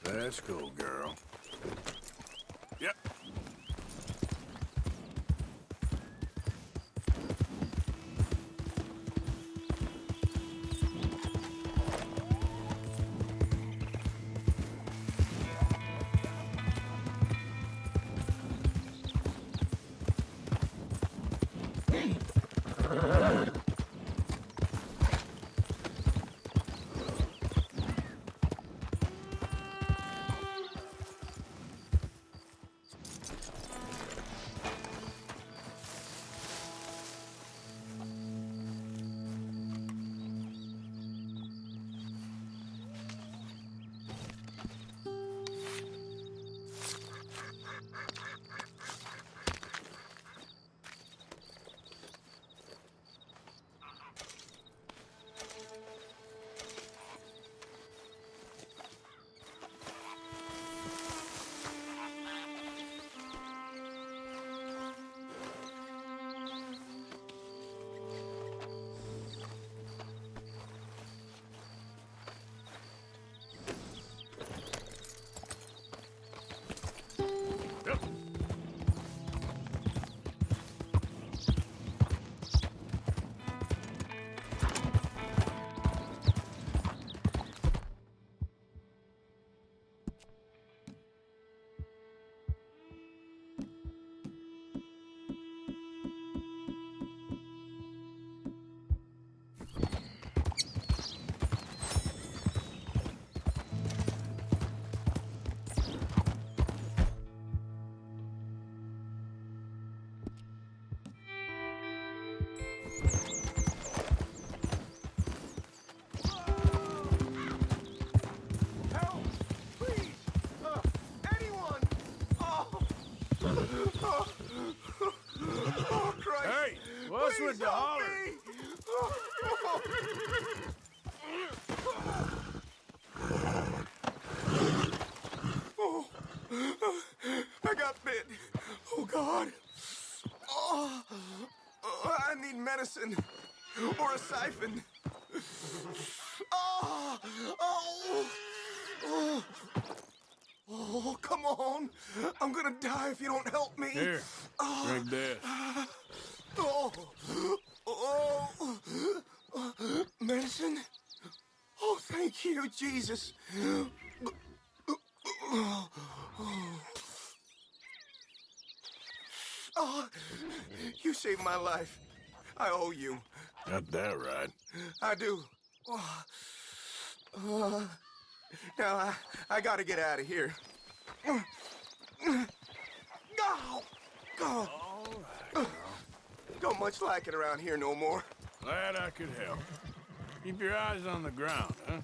Let's go, girl. Yep. What's with the holler? Oh, I got bit. Oh, God. Oh, I need medicine or a siphon. Oh, oh, oh, oh, come on. I'm gonna die if you don't help me. Here, drink this. Oh, oh, medicine? Oh, thank you, Jesus. Oh, you saved my life. I owe you. Got that right. I do. Now, I gotta get out of here. Go! Go! All right, girl. Don't much like it around here no more. Glad I could help. Keep your eyes on the ground, huh?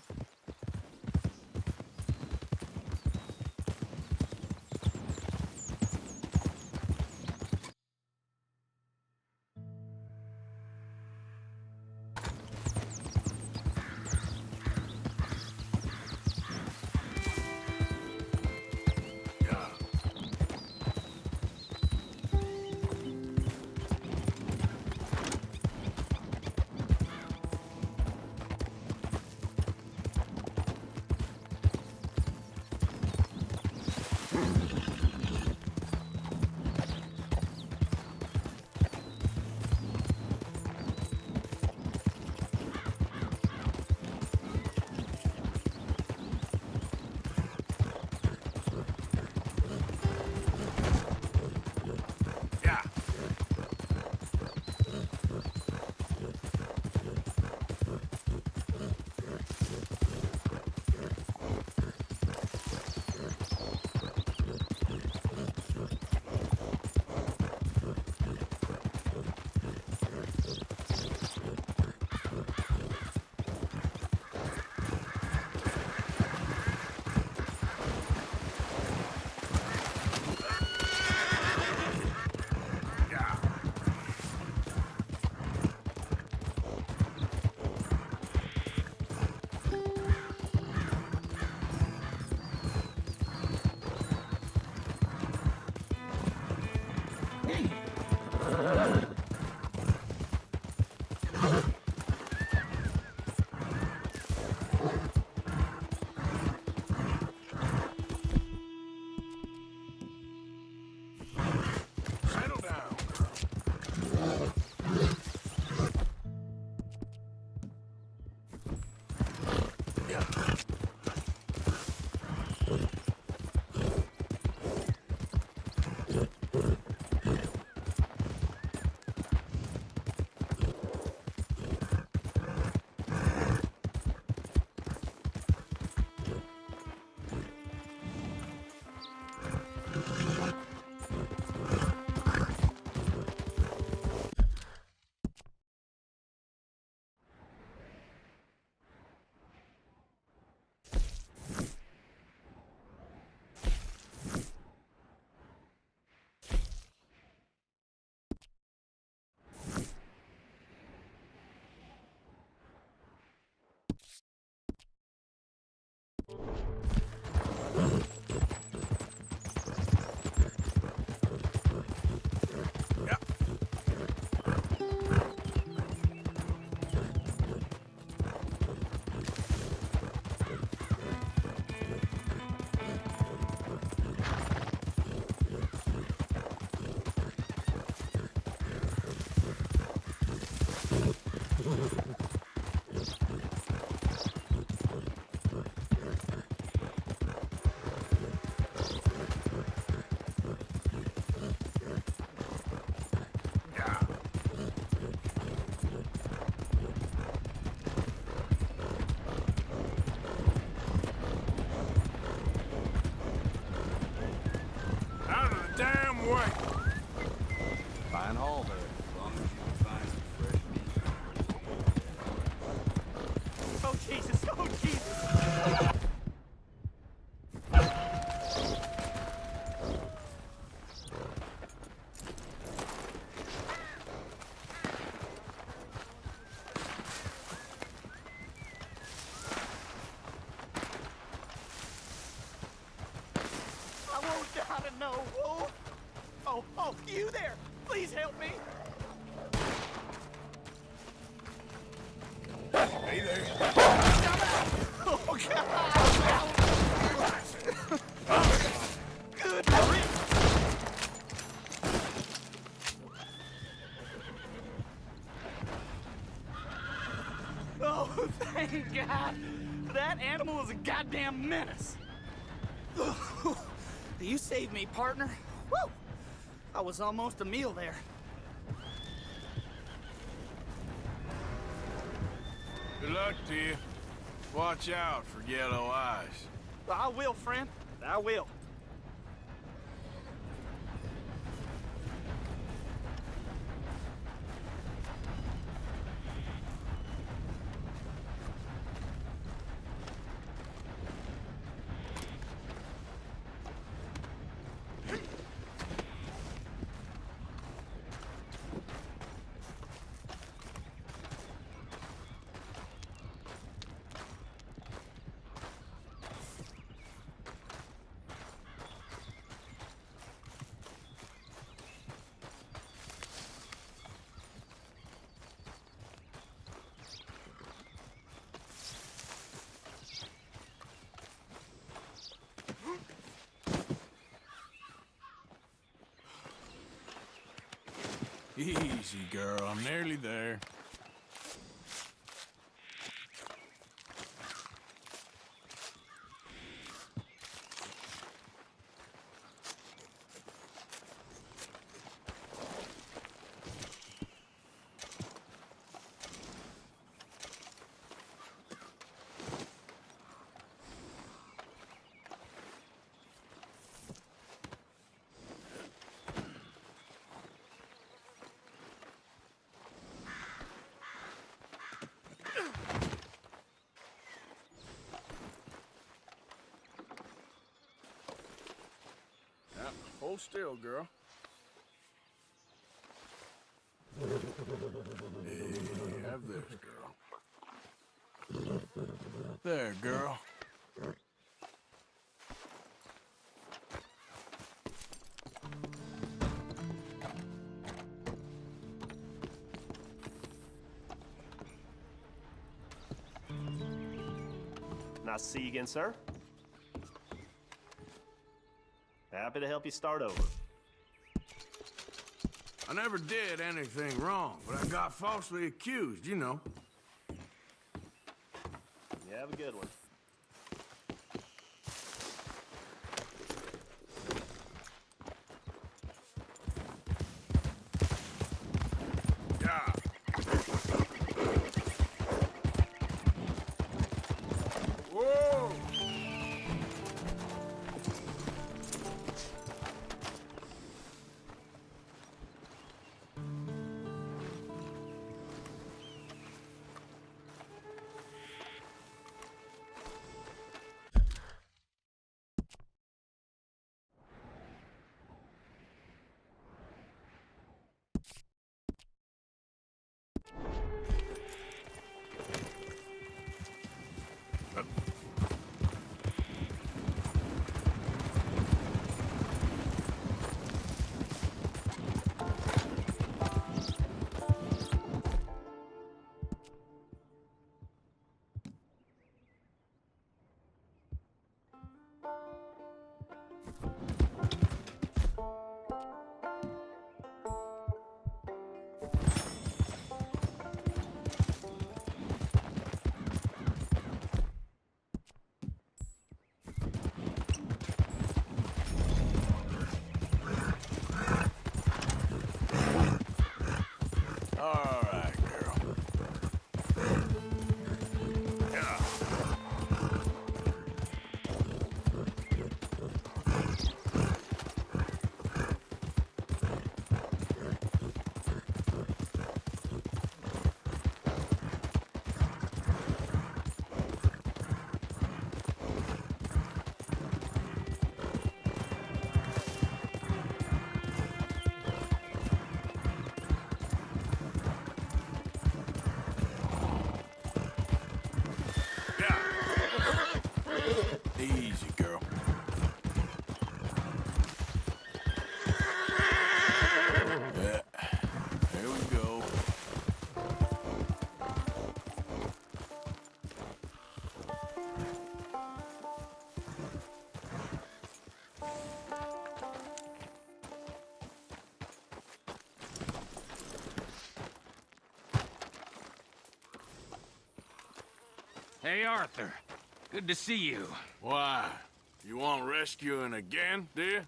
Settle down. Out of the damn way. Fine haul there, as long as you can find some fresh meat. Oh, Jesus! Oh, Jesus! I won't die to know. Oh, you there! Please help me! Hey there. Oh, God! Good grief! Oh, thank God! That animal is a goddamn menace! You saved me, partner. Woo! I was almost a meal there. Good luck to you. Watch out for yellow eyes. I will, friend. I will. Easy, girl. I'm nearly there. Now, hold still, girl. Hey, have this, girl. There, girl. Nice to see you again, sir. Happy to help you start over. I never did anything wrong, but I got falsely accused, you know. You have a good one. Yeah. Whoa! All right, girl. Yeah. Easy, girl. Yeah. There we go. Hey, Arthur. Good to see you. Why? You want rescuing again, do you?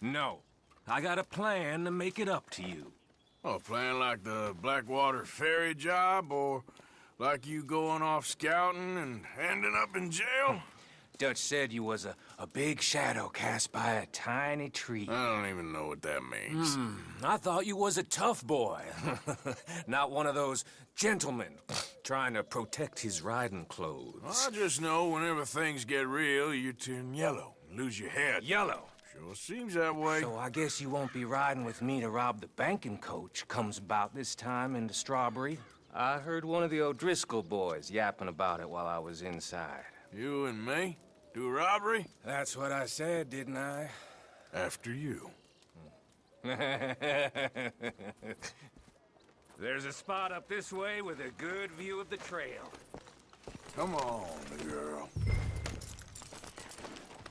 No. I got a plan to make it up to you. Oh, playing like the Blackwater ferry job, or like you going off scouting and ending up in jail? Dutch said you was a big shadow cast by a tiny tree. I don't even know what that means. I thought you was a tough boy. Not one of those gentlemen trying to protect his riding clothes. I just know whenever things get real, you turn yellow and lose your head. Yellow. Sure seems that way. So I guess you won't be riding with me to rob the banking coach comes about this time into Strawberry. I heard one of the O'Driscoll boys yapping about it while I was inside. You and me? Do a robbery? That's what I said, didn't I? After you. There's a spot up this way with a good view of the trail. Come on, girl.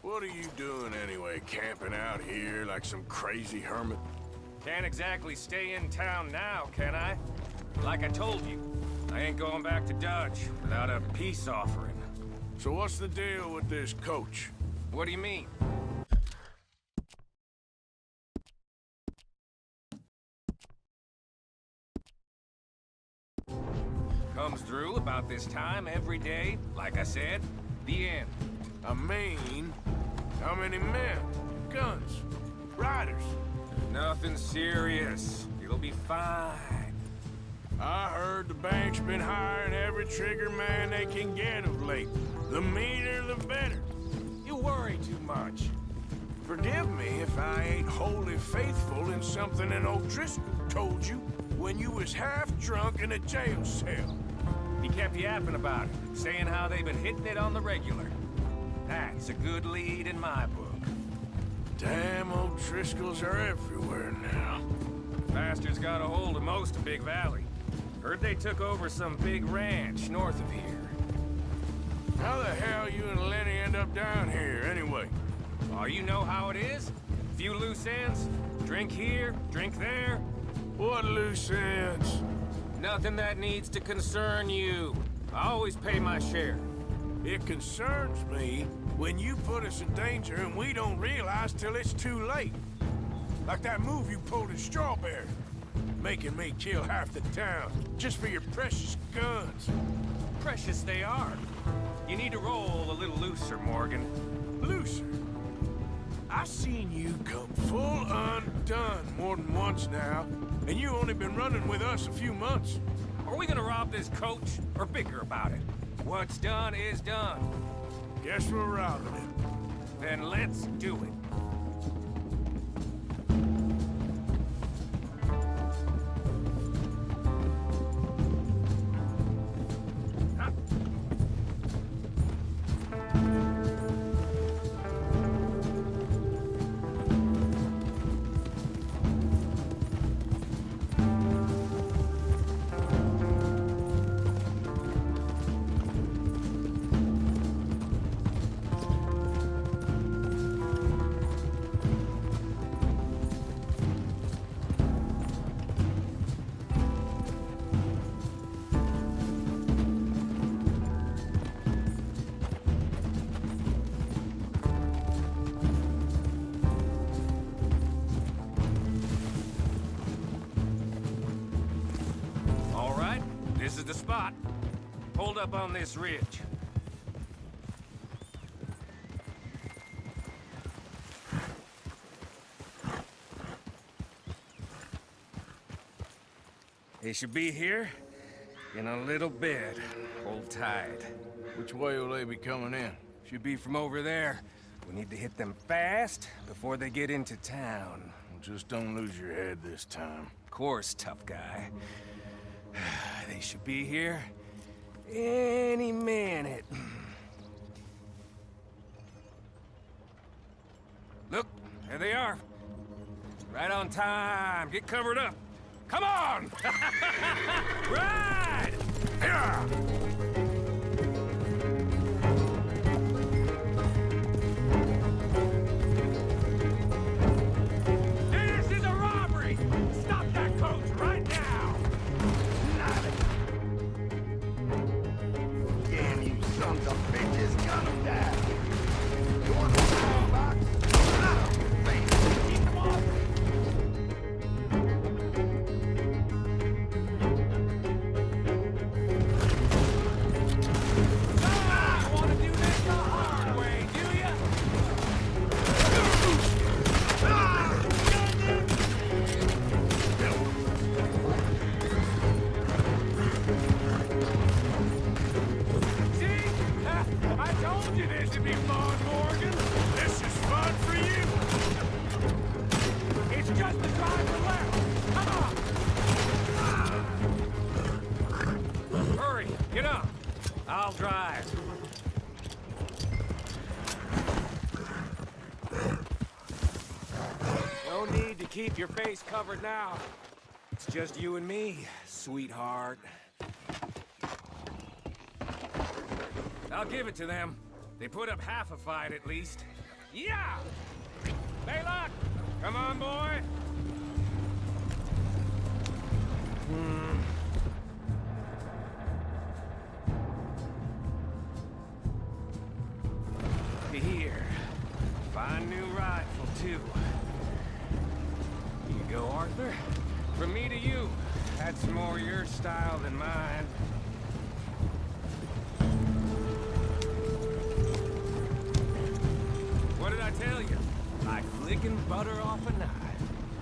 What are you doing anyway, camping out here like some crazy hermit? Can't exactly stay in town now, can I? Like I told you, I ain't going back to Dodge without a peace offering. So what's the deal with this coach? What do you mean? Comes through about this time every day, like I said. The end. I mean, how many men? Guns? Riders? Nothing serious. It'll be fine. I heard the bank's been hiring every trigger man they can get of late. The meaner, the better. You worry too much. Forgive me if I ain't wholly faithful in something an O'Driscoll told you when you was half drunk in a jail cell. He kept yapping about it, saying how they've been hitting it on the regular. That's a good lead in my book. Damn O'Driscolls are everywhere now. Bastards got a hold of most of Big Valley. Heard they took over some big ranch north of here. How the hell you and Lenny end up down here, anyway? Oh, you know how it is? Few loose ends. Drink here, drink there. What loose ends? Nothing that needs to concern you. I always pay my share. It concerns me when you put us in danger and we don't realize till it's too late. Like that move you pulled in Strawberry. Making me kill half the town just for your precious guns. Precious they are. You need to roll a little looser, Morgan. Looser? I seen you come full undone more than once now, and you only been running with us a few months. Are we gonna rob this coach or bicker about it? What's done is done. Guess we're robbing it. Then let's do it. This is the spot. Hold up on this ridge. They should be here in a little bit. Hold tight. Which way will they be coming in? Should be from over there. We need to hit them fast before they get into town. Just don't lose your head this time. Of course, tough guy. They should be here any minute. Look, there they are. Right on time. Get covered up. Come on! Ride! Yeah! I'll drive. No need to keep your face covered now. It's just you and me, sweetheart. I'll give it to them. They put up half a fight at least. Yeah! Baylock! Come on, boy! Here. Fine new rifle, too. Here you go, Arthur. From me to you. That's more your style than mine. What did I tell you? Like flicking butter off a knife.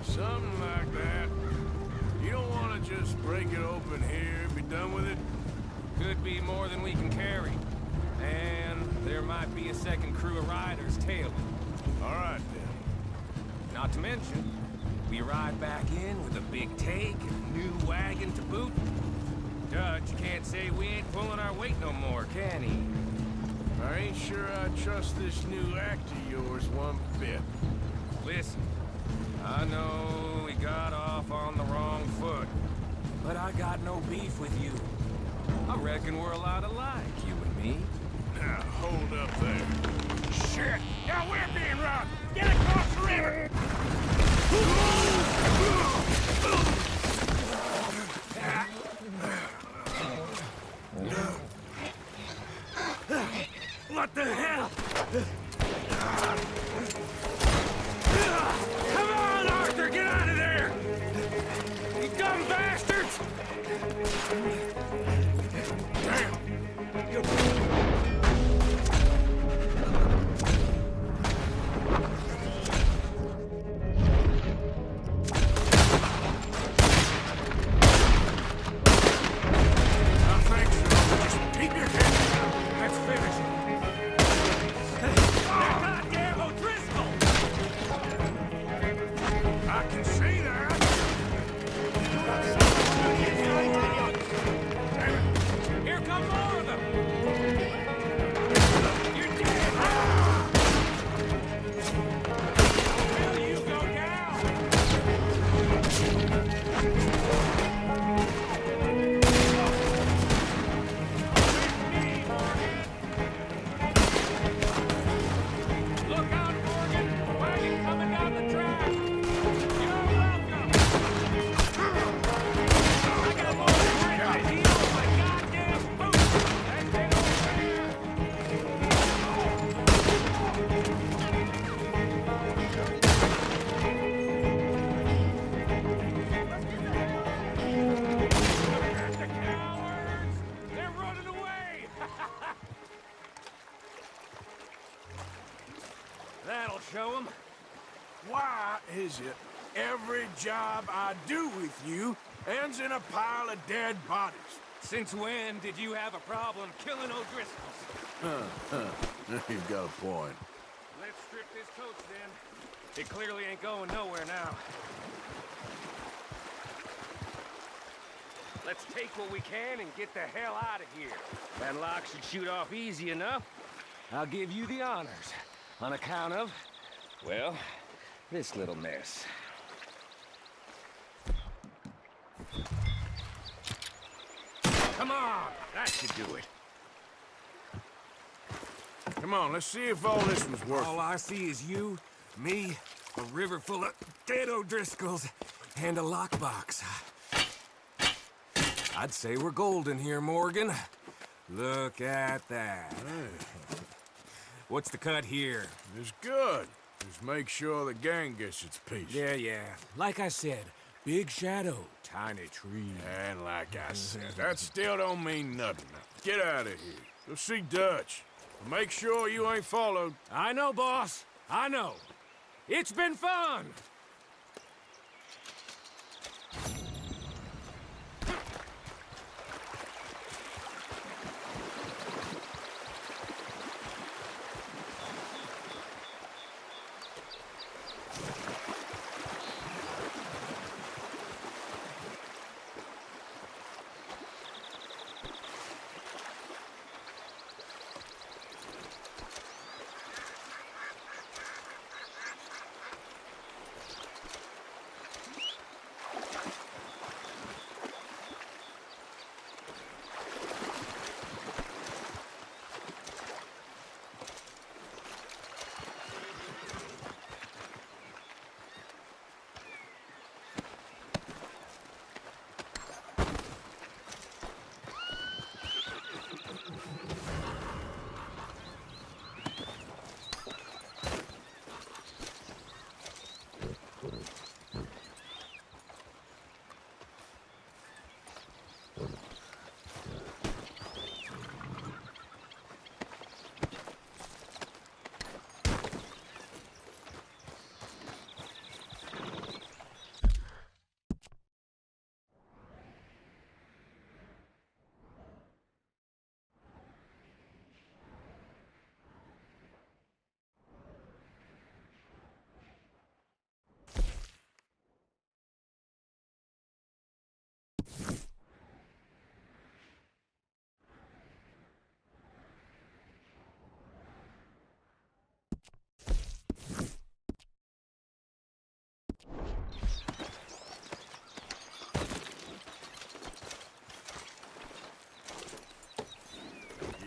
Something like that. You don't want to just break it open here, be done with it? Could be more than we can carry. And there might be a second crew of riders tailing. All right, then. Not to mention, we ride back in with a big take and a new wagon to boot. Dutch can't say we ain't pulling our weight no more, can he? I ain't sure I trust this new act of yours one bit. Listen, I know we got off on the wrong foot, but I got no beef with you. I reckon we're a lot alike, you and me. Now, hold up there. Shit! Now we're being robbed! Get across the river! What the hell? Come on, Arthur! Get out of there! You dumb bastards! Damn! That'll show them. Why is it every job I do with you ends in a pile of dead bodies? Since when did you have a problem killing O'Driscolls? You've got a point. Let's strip this coach then. It clearly ain't going nowhere now. Let's take what we can and get the hell out of here. That lock should shoot off easy enough. I'll give you the honors. On account of, well, this little mess. Come on! That should do it. Come on, let's see if all this was worth All I see is you, me, a river full of dead O'Driscolls, and a lockbox. I'd say we're golden here, Morgan. Look at that. What's the cut here? It's good. Just make sure the gang gets its piece. Yeah. Like I said, big shadow, tiny tree. And like I said, that still don't mean nothing. Get out of here. Go see Dutch. Make sure you ain't followed. I know, boss. I know. It's been fun.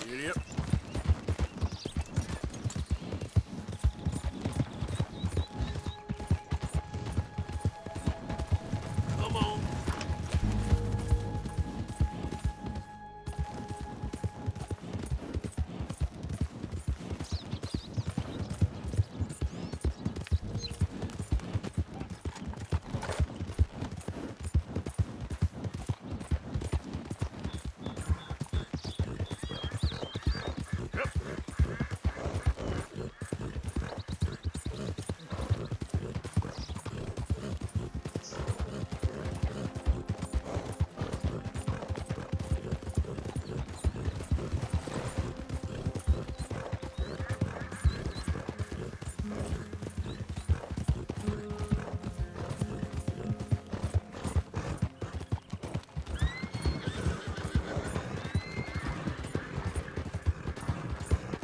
Giddy up. Come on.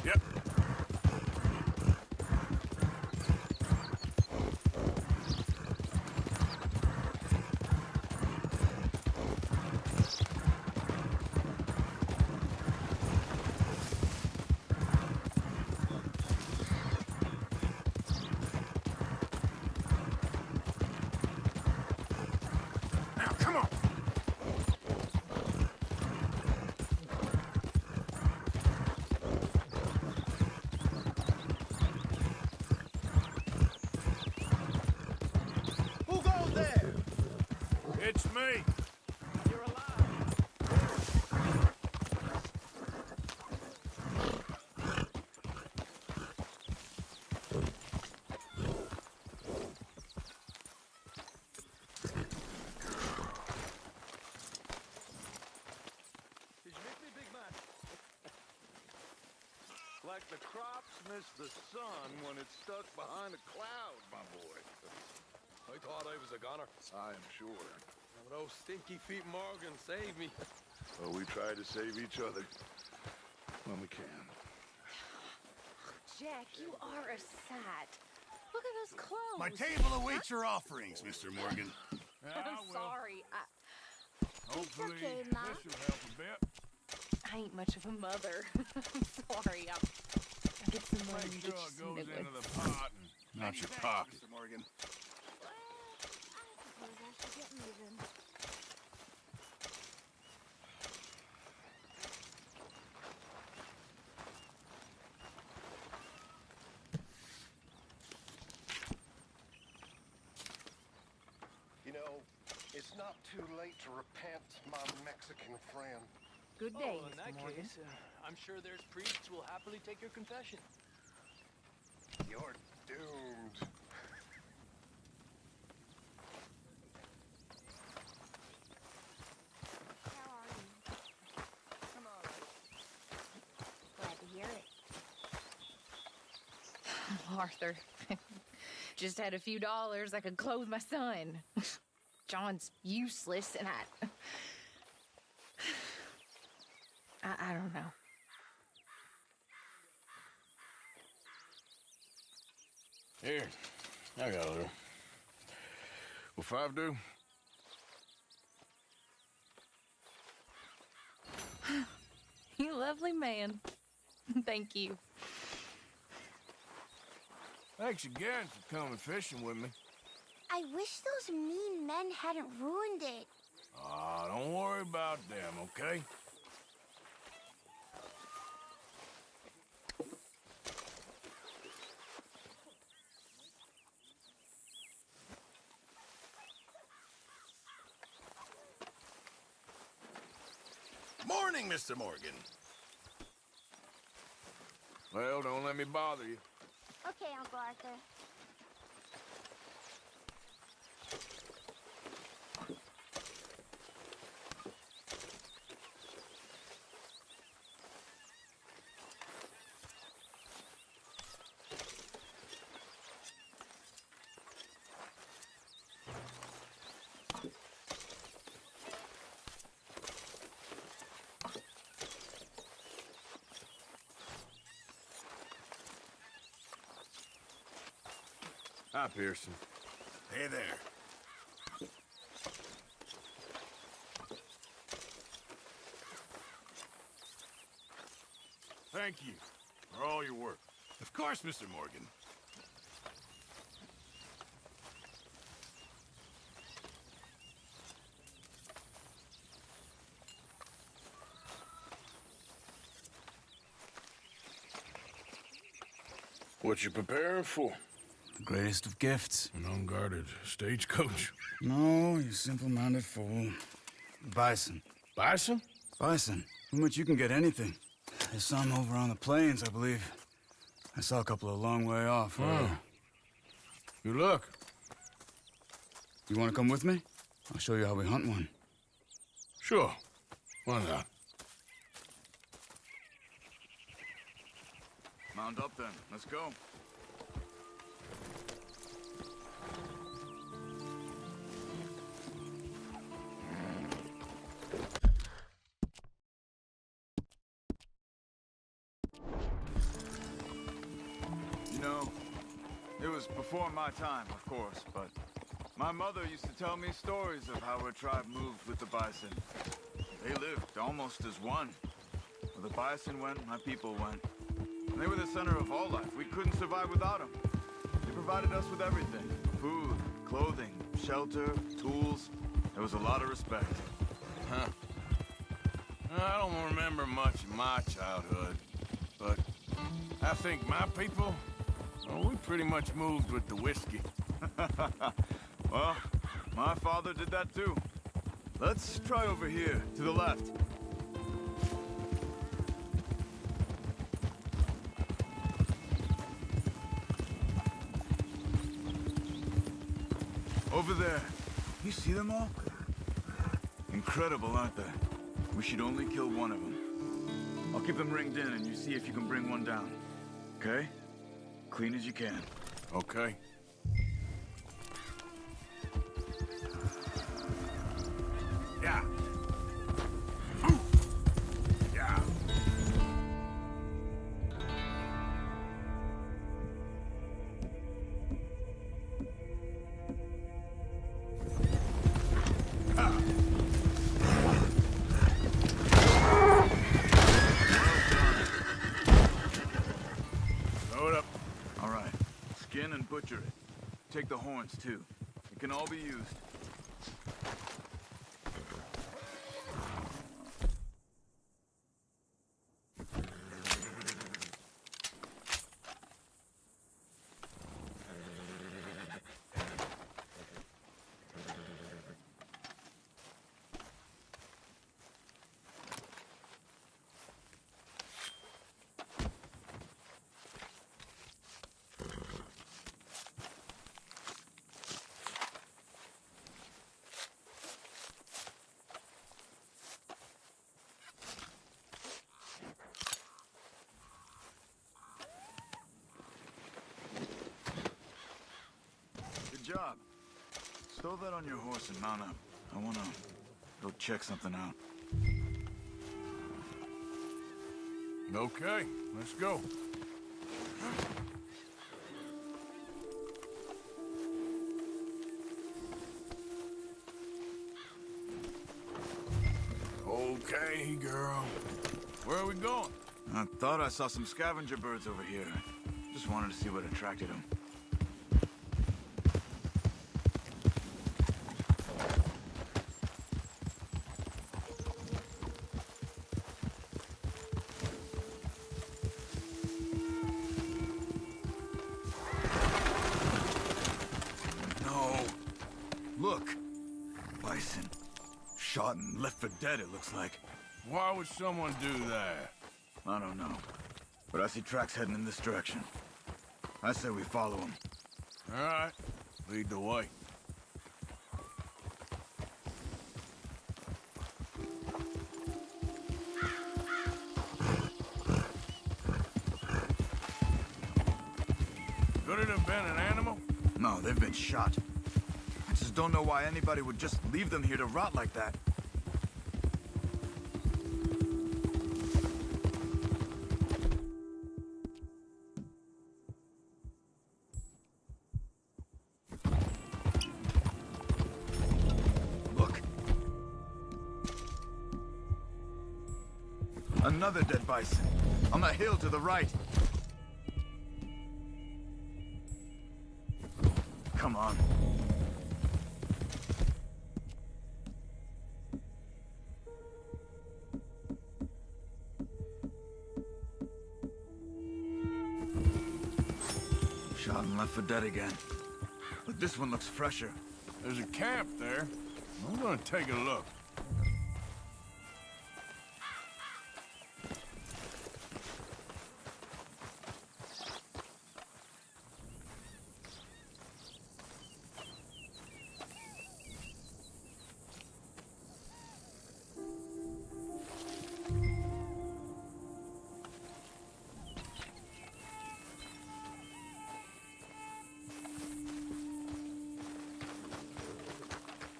Yep. Now, come on. Who goes there? It's me. You're alive. Did you miss me, big man? Like the crops miss the sun when it's stuck behind a cloud, my boy. I thought I was a goner. I am sure. Those stinky feet Morgan saved me. Well, we try to save each other when we can. Jack, you are a sight. Look at those clothes. My table awaits your offerings, Mr. Morgan. I'm sorry. Hopefully, okay, Ma. this will help a bit. I ain't much of a mother. I'm sorry. I'll get some money Make to sure get you it some goes new into ones. the pot and not your pocket. Mr. Morgan. Well, I suppose I should get moving. You know, it's not too late to repent, my Mexican friend. Good day, Oh, in that Mr. Morgan. case, I'm sure there's priests who will happily take your confession. You're doomed. How are you? I'm all right. Glad to hear it. Arthur, just had a few dollars I could clothe my son. John's useless, and I don't know. Here, I got a little. Will 5 do? You lovely man. Thank you. Thanks again for coming fishing with me. I wish those mean men hadn't ruined it. Don't worry about them, okay? Morning, Mr. Morgan. Well, don't let me bother you. Okay, Uncle Arthur. Hi, Pearson. Hey there. Thank you for all your work. Of course, Mr. Morgan. What you preparing for? The greatest of gifts. An unguarded stagecoach. No, you simple-minded fool. Bison. Bison? Bison. From which you can get anything. There's some over on the plains, I believe. I saw a couple a long way off. Oh. Good luck. You want to come with me? I'll show you how we hunt one. Sure. Why not? Mount up then. Let's go. You know, it was before my time, of course, but my mother used to tell me stories of how her tribe moved with the bison. They lived almost as one. Where the bison went, my people went. And they were the center of all life. We couldn't survive without them. They provided us with everything. Food, clothing, shelter, tools. There was a lot of respect. Huh. I don't remember much of my childhood, but I think my people, well, we pretty much moved with the whiskey. Well, my father did that too. Let's try over here, to the left. Over there. You see them all? Incredible, aren't they? We should only kill one of them. I'll keep them ringed in and you see if you can bring one down. Okay? Clean as you can. Okay. Yeah. Yeah. Throw it up. All right. Skin and butcher it. Take the horns, too. It can all be used. Good job. Stow that on your horse and mount up. I wanna go check something out. Okay, let's go. Okay, girl. Where are we going? I thought I saw some scavenger birds over here. Just wanted to see what attracted them. No. Look. Bison. Shot and left for dead, it looks like. Why would someone do that? I don't know. But I see tracks heading in this direction. I say we follow them. All right, lead the way. Could it have been an animal? No, they've been shot. I just don't know why anybody would just leave them here to rot like that. Look. Another dead bison. On that hill to the right. Come on. Shot and left for dead again. But this one looks fresher. There's a camp there. I'm gonna take a look.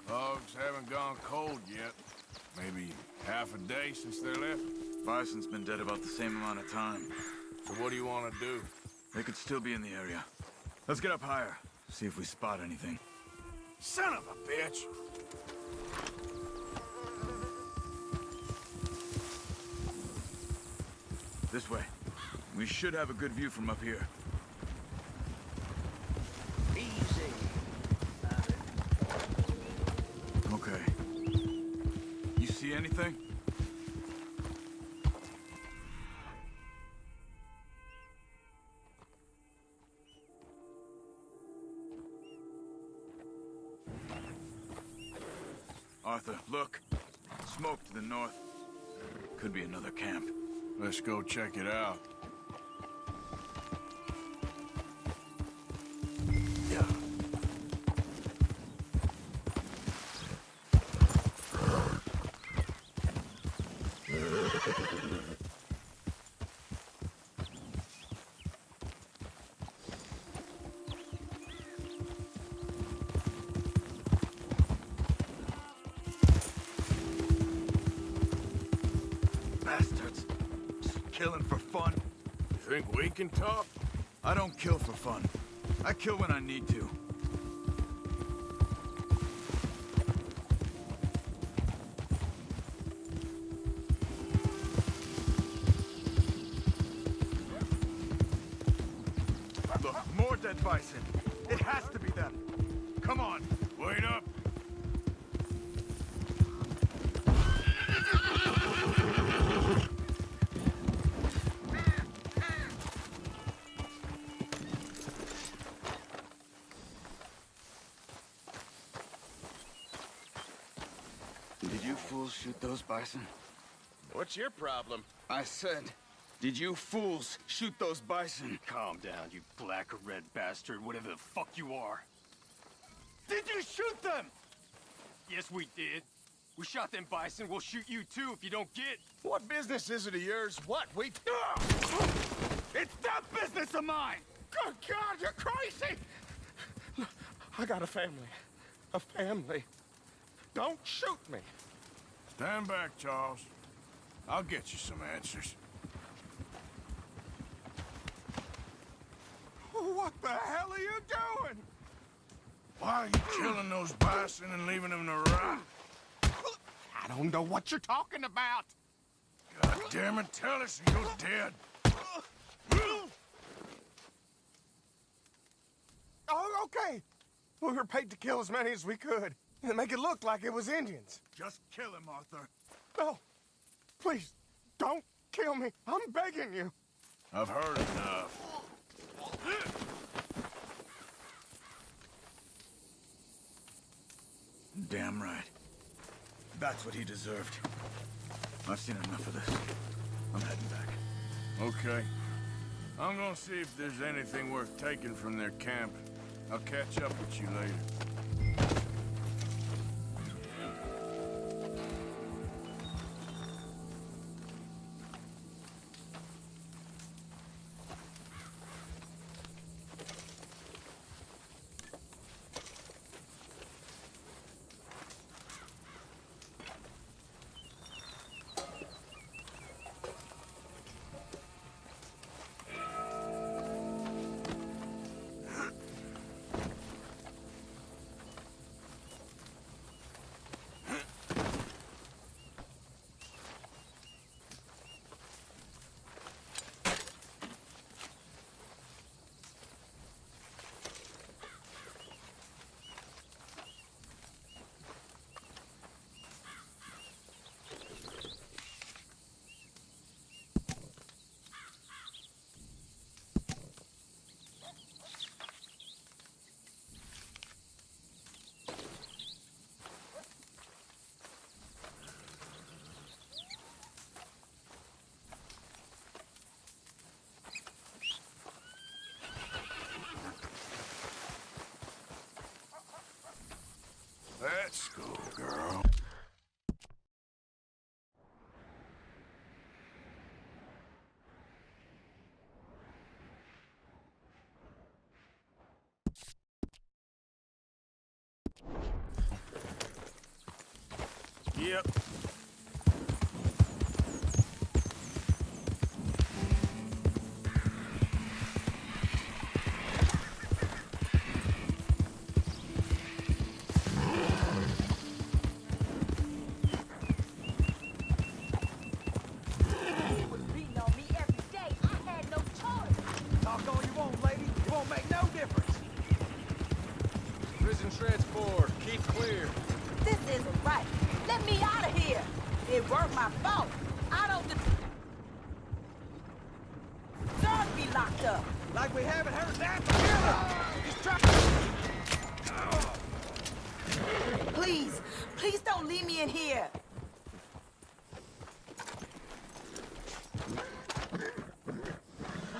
Dogs haven't gone cold yet. Maybe half a day since they left. Bison's been dead about the same amount of time. So what do you want to do? They could still be in the area. Let's get up higher, see if we spot anything. Son of a bitch! This way. We should have a good view from up here. Easy. Okay. You see anything? Arthur, look. Smoke to the north. Could be another camp. Let's go check it out. Yeah. Bastards. Just killing for fun. You think we can talk? I don't kill for fun. I kill when I need to. Look, more dead bison. It has to be them. Come on. Wait up. Did you fools shoot those bison? What's your problem? I said, did you fools shoot those bison? Calm down, you black or red bastard, whatever the fuck you are. Did you shoot them? Yes, we did. We shot them bison, we'll shoot you too if you don't get... What business is it of yours? What? We... It's that business of mine! Good God, you're crazy! I got a family. A family. Don't shoot me. Stand back, Charles. I'll get you some answers. What the hell are you doing? Why are you killing those bison and leaving them to rot? I don't know what you're talking about. God damn it, tell us or you're dead. Oh, okay. We were paid to kill as many as we could and make it look like it was Indians. Just kill him, Arthur. No, please, don't kill me. I'm begging you. I've heard enough. Damn right. That's what he deserved. I've seen enough of this. I'm heading back. Okay. I'm gonna see if there's anything worth taking from their camp. I'll catch up with you later. Yep. Prison sheds 4. Keep clear. This isn't right. Let me out of here. It weren't my fault. I don't deserve to be locked up. Like we haven't heard that before. Please, please don't leave me in here.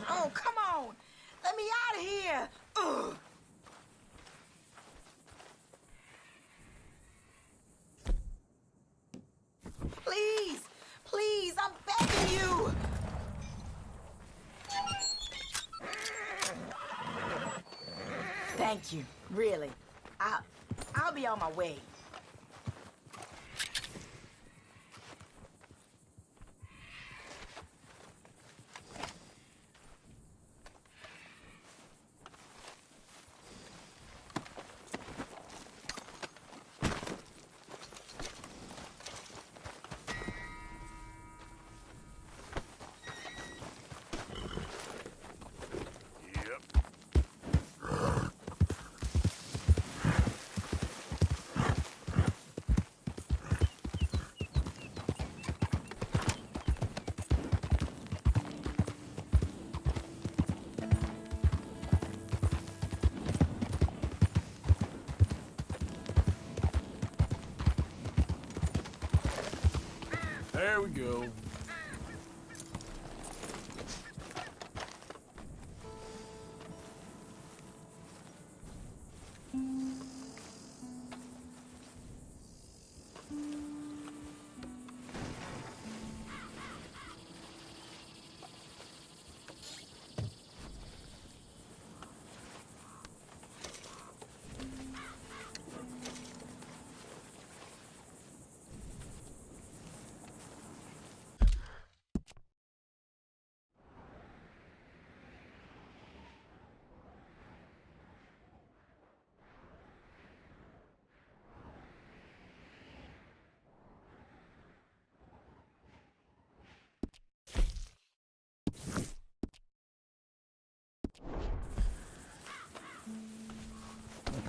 Oh, come on. Let me out of here. Ugh. Please, please, I'm begging you. Thank you, really. I'll be on my way. There we go.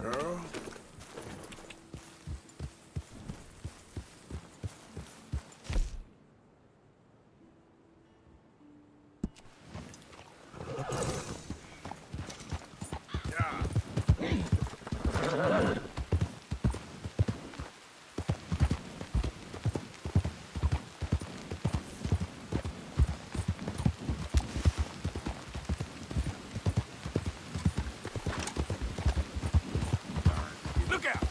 Girl. Look out!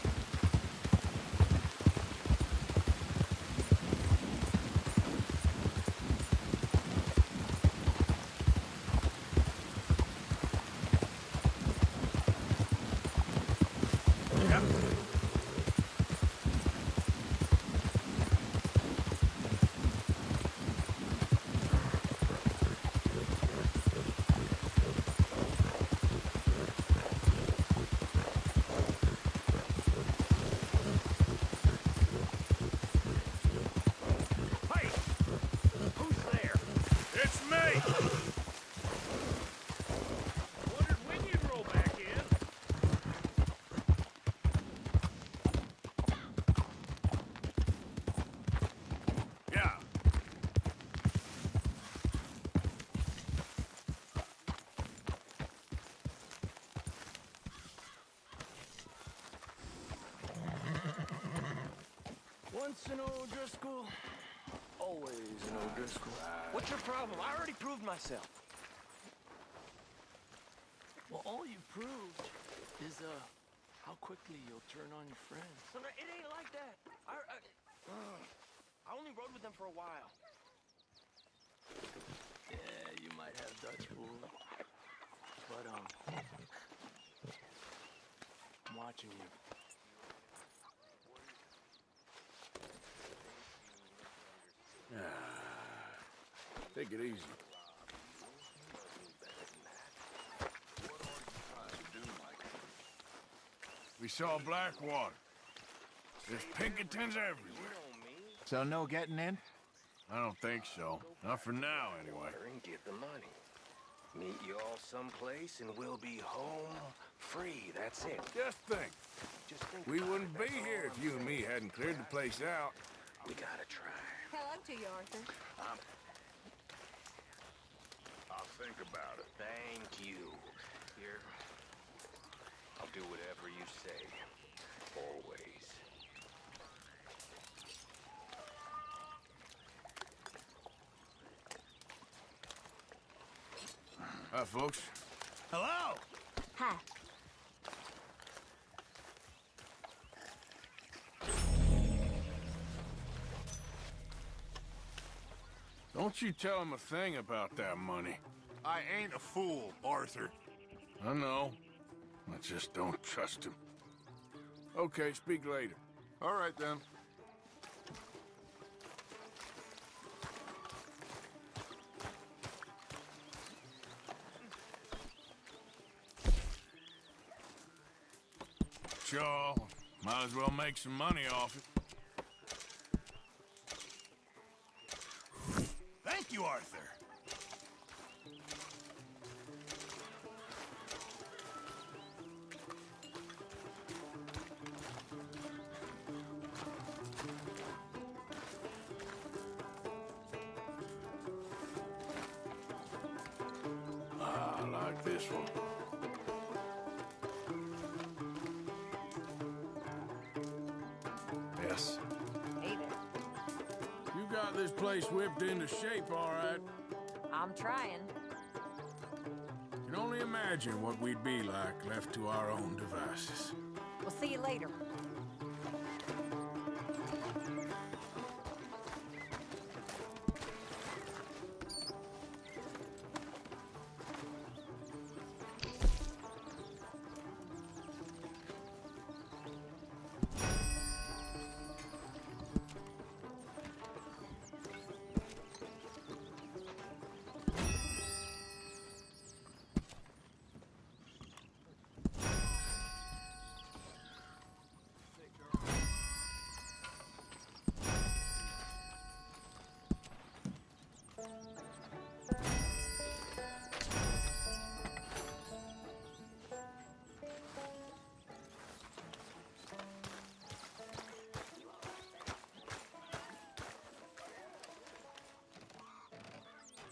Once an O'Driscoll, always an O'Driscoll. What's your problem? I already proved myself. Well, all you proved is, how quickly you'll turn on your friends. So it ain't like that. I only rode with them for a while. Yeah, you might have Dutch fooled. But, I'm watching you. Take it easy. We saw Blackwater. There's Pinkertons everywhere. So no getting in? I don't think so. Not for now, anyway. And get the money. Meet you all someplace and we'll be home free. That's it. Just think. We wouldn't be here if you and me hadn't cleared the place out. We gotta try. Hello to you, Arthur. I'll think about it. Thank you. Here. I'll do whatever you say. Always. Hi, folks. Hello! Hi. Don't you tell him a thing about that money. I ain't a fool, Arthur. I know. I just don't trust him. Okay, speak later. All right, then. Sure, might as well make some money off it. Thank you, Arthur. I like this one. Yes. Hey there. You got this place whipped into shape, all right. I'm trying. Can only imagine what we'd be like left to our own devices. We'll see you later.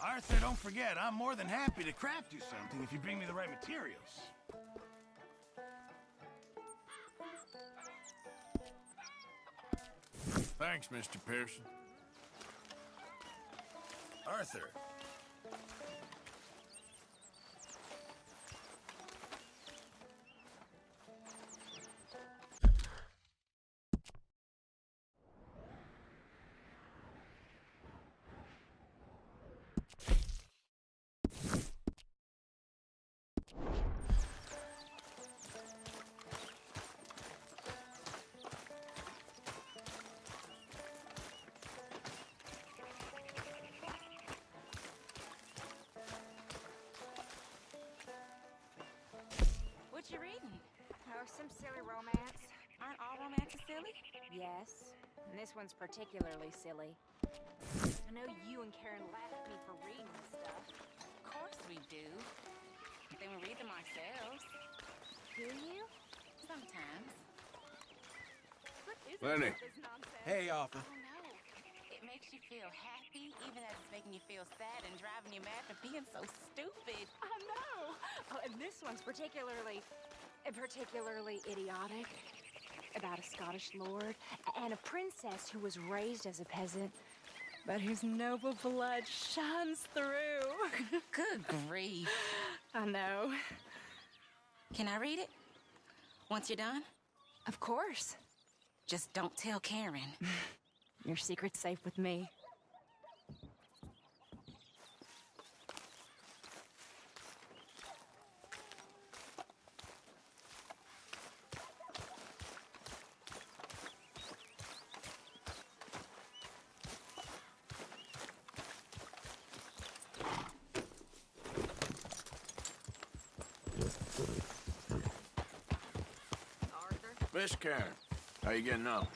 Arthur, don't forget, I'm more than happy to craft you something if you bring me the right materials. Thanks, Mr. Pearson. Arthur. What you reading? Oh, some silly romance. Aren't all romances silly? Yes, and this one's particularly silly. I know you and Karen laugh at me for reading this stuff. Of course we do. Then we read them ourselves. Do you? Sometimes. What is Lenny. this nonsense? Hey, Arthur. Oh no. It makes you feel happy, even as it's making you feel sad and driving you mad for being so stupid. I know. Oh, and this one's particularly idiotic. About a Scottish lord and a princess who was raised as a peasant, but whose noble blood shines through. Good grief. I know. Can I read it? Once you're done? Of course. Just don't tell Karen. Your secret's safe with me. Miss Karen, how you getting on?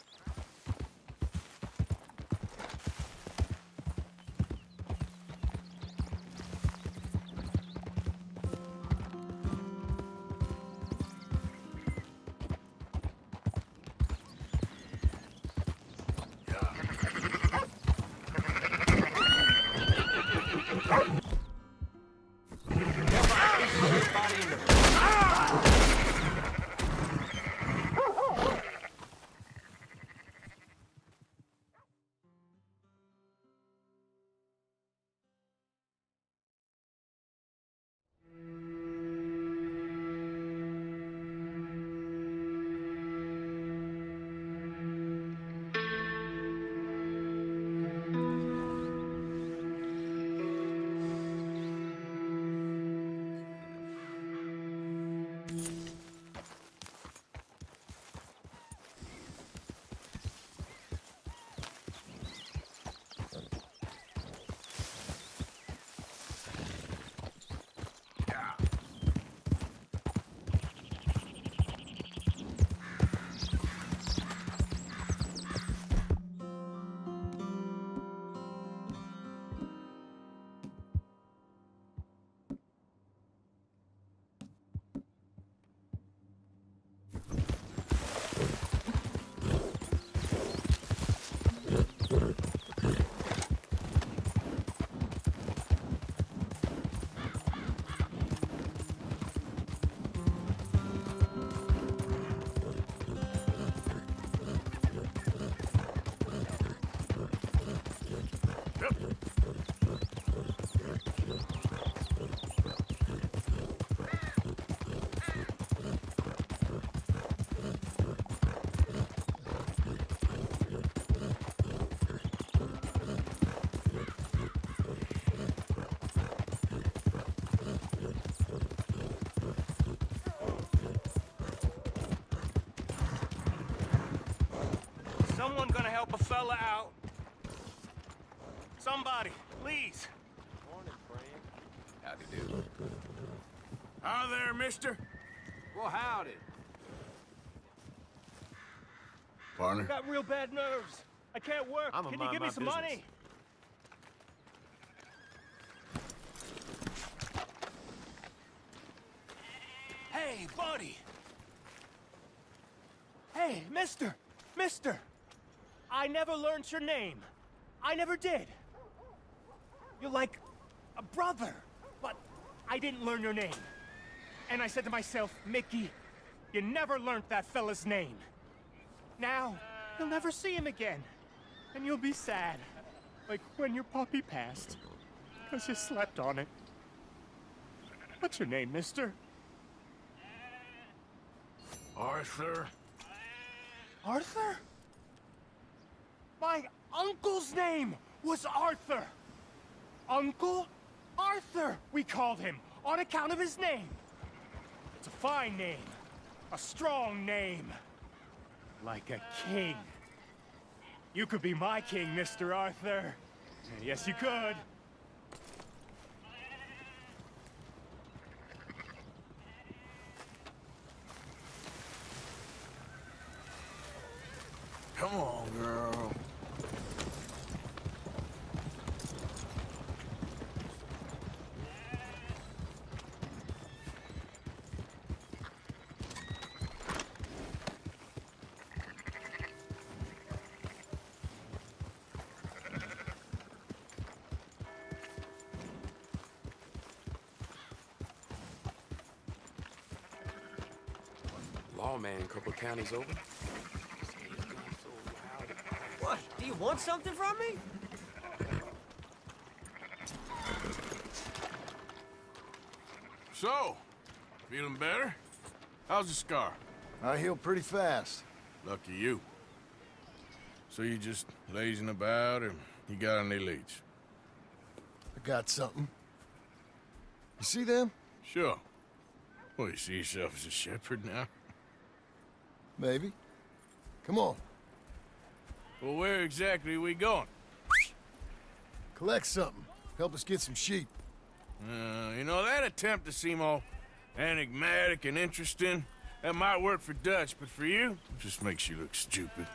Someone gonna help a fella out? Somebody, please. Morning, friend. Howdy do. How there, mister? Well, howdy. Partner? I got real bad nerves. I can't work. I'ma Can you mind give me my some business. money? Hey, buddy. Hey, mister. Mister. I never learned your name. I never did. You're like a brother, but I didn't learn your name. And I said to myself, Mickey, you never learned that fella's name. Now, you'll never see him again. And you'll be sad. Like when your puppy passed. 'Cause you slept on it. What's your name, mister? Arthur? Arthur? My uncle's name was Arthur. Uncle Arthur, we called him, on account of his name. It's a fine name. A strong name. Like a king. You could be my king, Mr. Arthur. Yes, you could. Come on, girl. Lawman, a couple counties over. What? Do you want something from me? So, feeling better? How's the scar? I heal pretty fast. Lucky you. So you just lazing about, or you got any leads? I got something. You see them? Sure. Well, you see yourself as a shepherd now? Maybe. Come on. Well, where exactly are we going? Collect something. Help us get some sheep. You know, that attempt to seem all enigmatic and interesting, That might work for Dutch, but for you, it just makes you look stupid.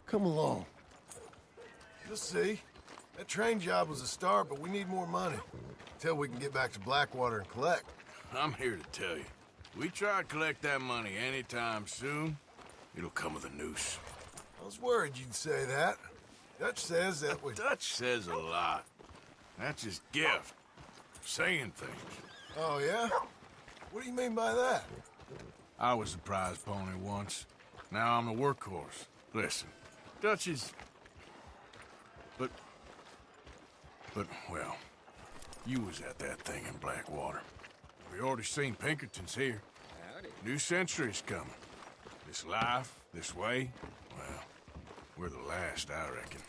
Come along. You'll see. That train job was a start, but we need more money. Till we can get back to Blackwater and collect. I'm here to tell you. We try to collect that money anytime soon, it'll come with a noose. I was worried you'd say that. Dutch says that we... Dutch says a lot. That's his gift. Saying things. Oh, yeah? What do you mean by that? I was the prize pony once. Now I'm the workhorse. Listen, Dutch is... But, well, you was at that thing in Blackwater. We already seen Pinkertons here. Howdy. New century's coming. This life, this way, well, we're the last, I reckon.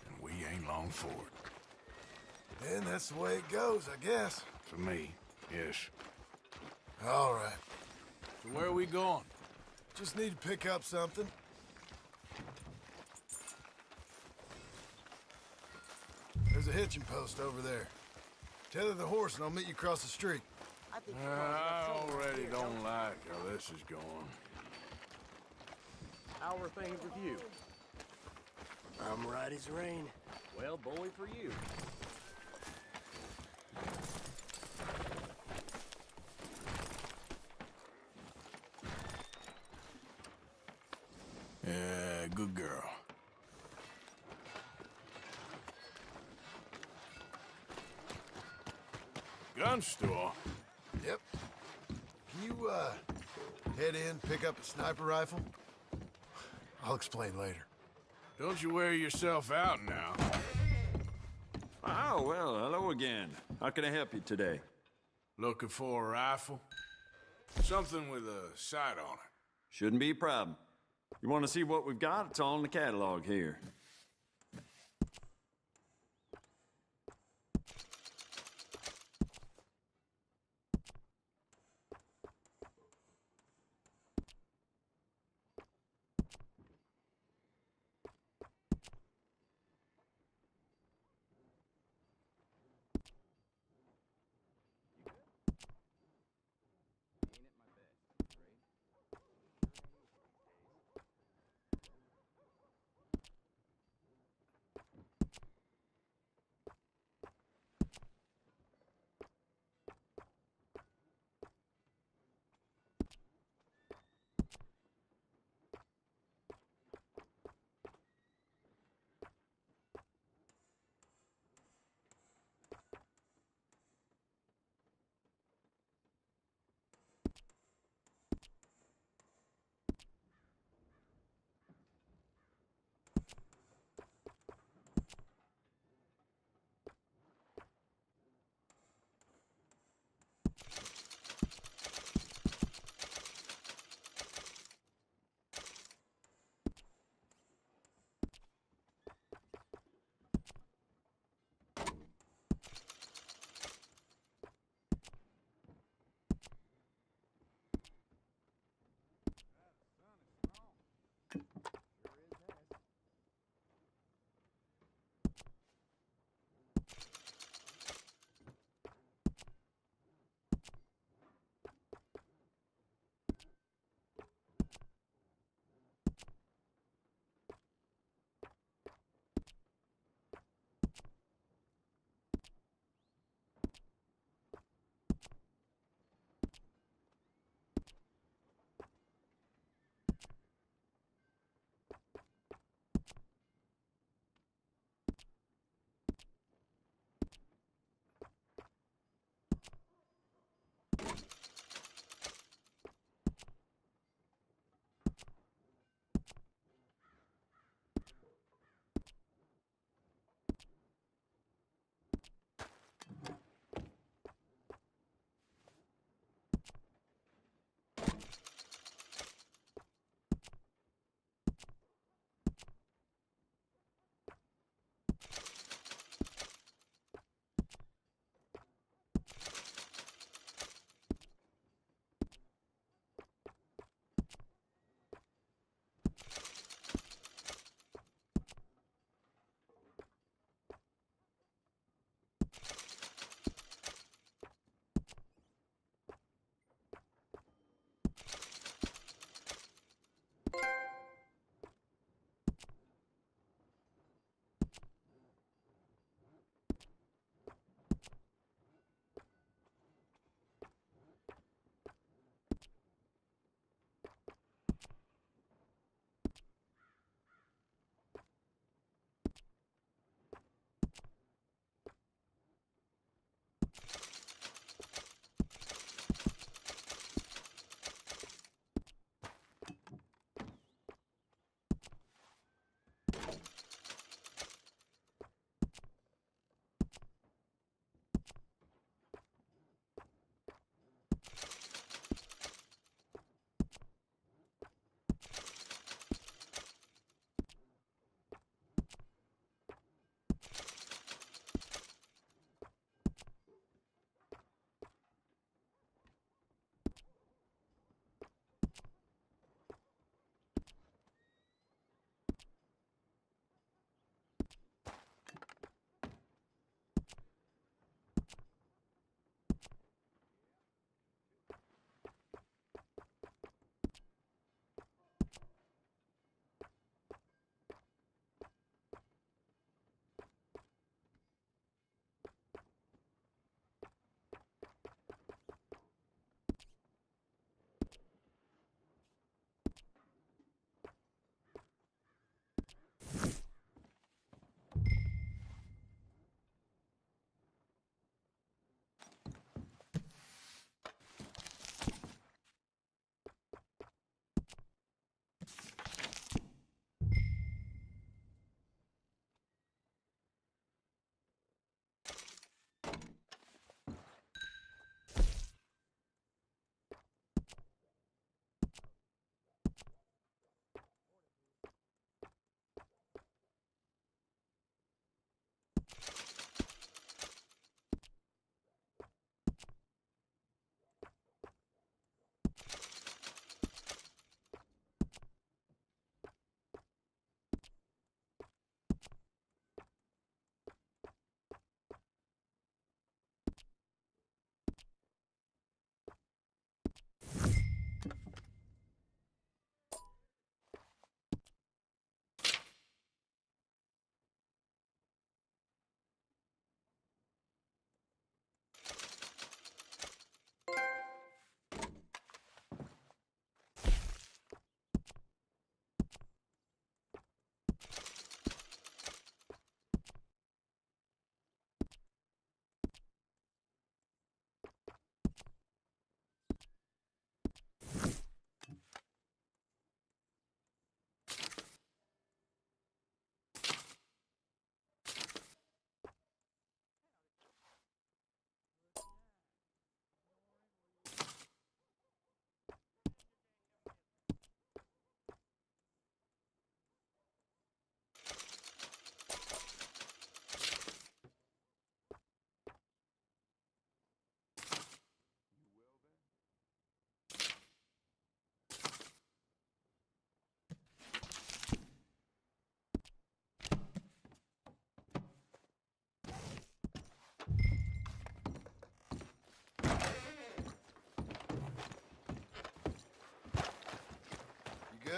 And we ain't long for it. And that's the way it goes, I guess. For me, yes. All right. So where are we going? Just need to pick up something. There's a hitching post over there. Tether the horse and I'll meet you across the street. I already don't like how this is going. How are things with you? I'm right as rain. Well, bully for you. Yeah, good girl. Gun store? Yep. Can you, head in, pick up a sniper rifle? I'll explain later. Don't you wear yourself out now. Oh, well, hello again. How can I help you today? Looking for a rifle? Something with a sight on it. Shouldn't be a problem. You want to see what we've got? It's all in the catalog here.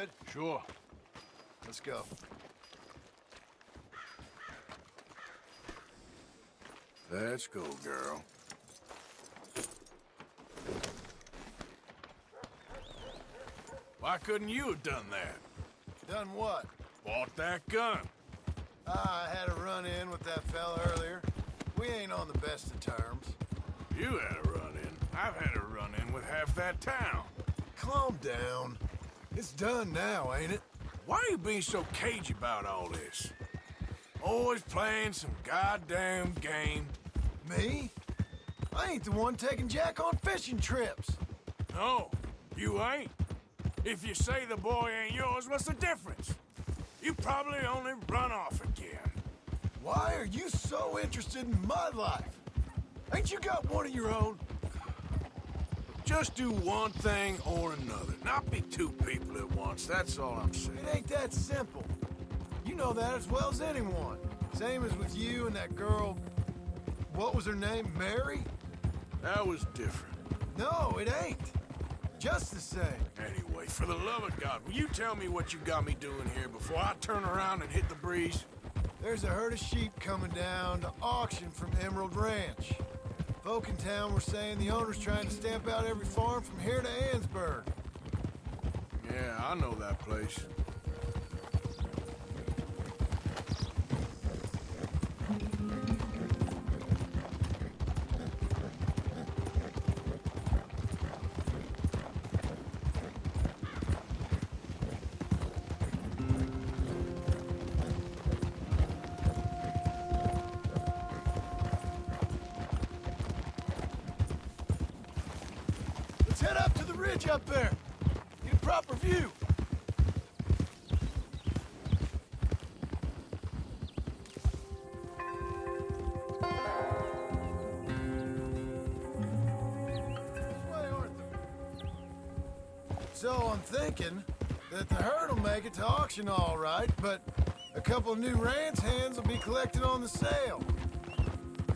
good? Sure. Let's go. Let's go, girl. Why couldn't you have done that? Done what? Bought that gun. I had a run-in with that fella earlier. We ain't on the best of terms. You had a run-in. I've had a run-in with half that town. Calm down. It's done now, ain't it? Why are you being so cagey about all this? Always playing some goddamn game. Me? I ain't the one taking Jack on fishing trips. No, you ain't. If you say the boy ain't yours, what's the difference? You probably only run off again. Why are you so interested in my life? Ain't you got one of your own? Just do one thing or another. Not be two people at once, that's all I'm saying. It ain't that simple. You know that as well as anyone. Same as with you and that girl... What was her name? Mary? That was different. No, it ain't. Just the same. Anyway, for the love of God, will you tell me what you got me doing here before I turn around and hit the breeze? There's a herd of sheep coming down to auction from Emerald Ranch. Folk in town were saying the owner's trying to stamp out every farm from here to Ansburg. Yeah, I know that place. Let's head up to the ridge up there. Get a proper view. So I'm thinking that the herd will make it to auction all right, but a couple of new ranch hands will be collected on the sale.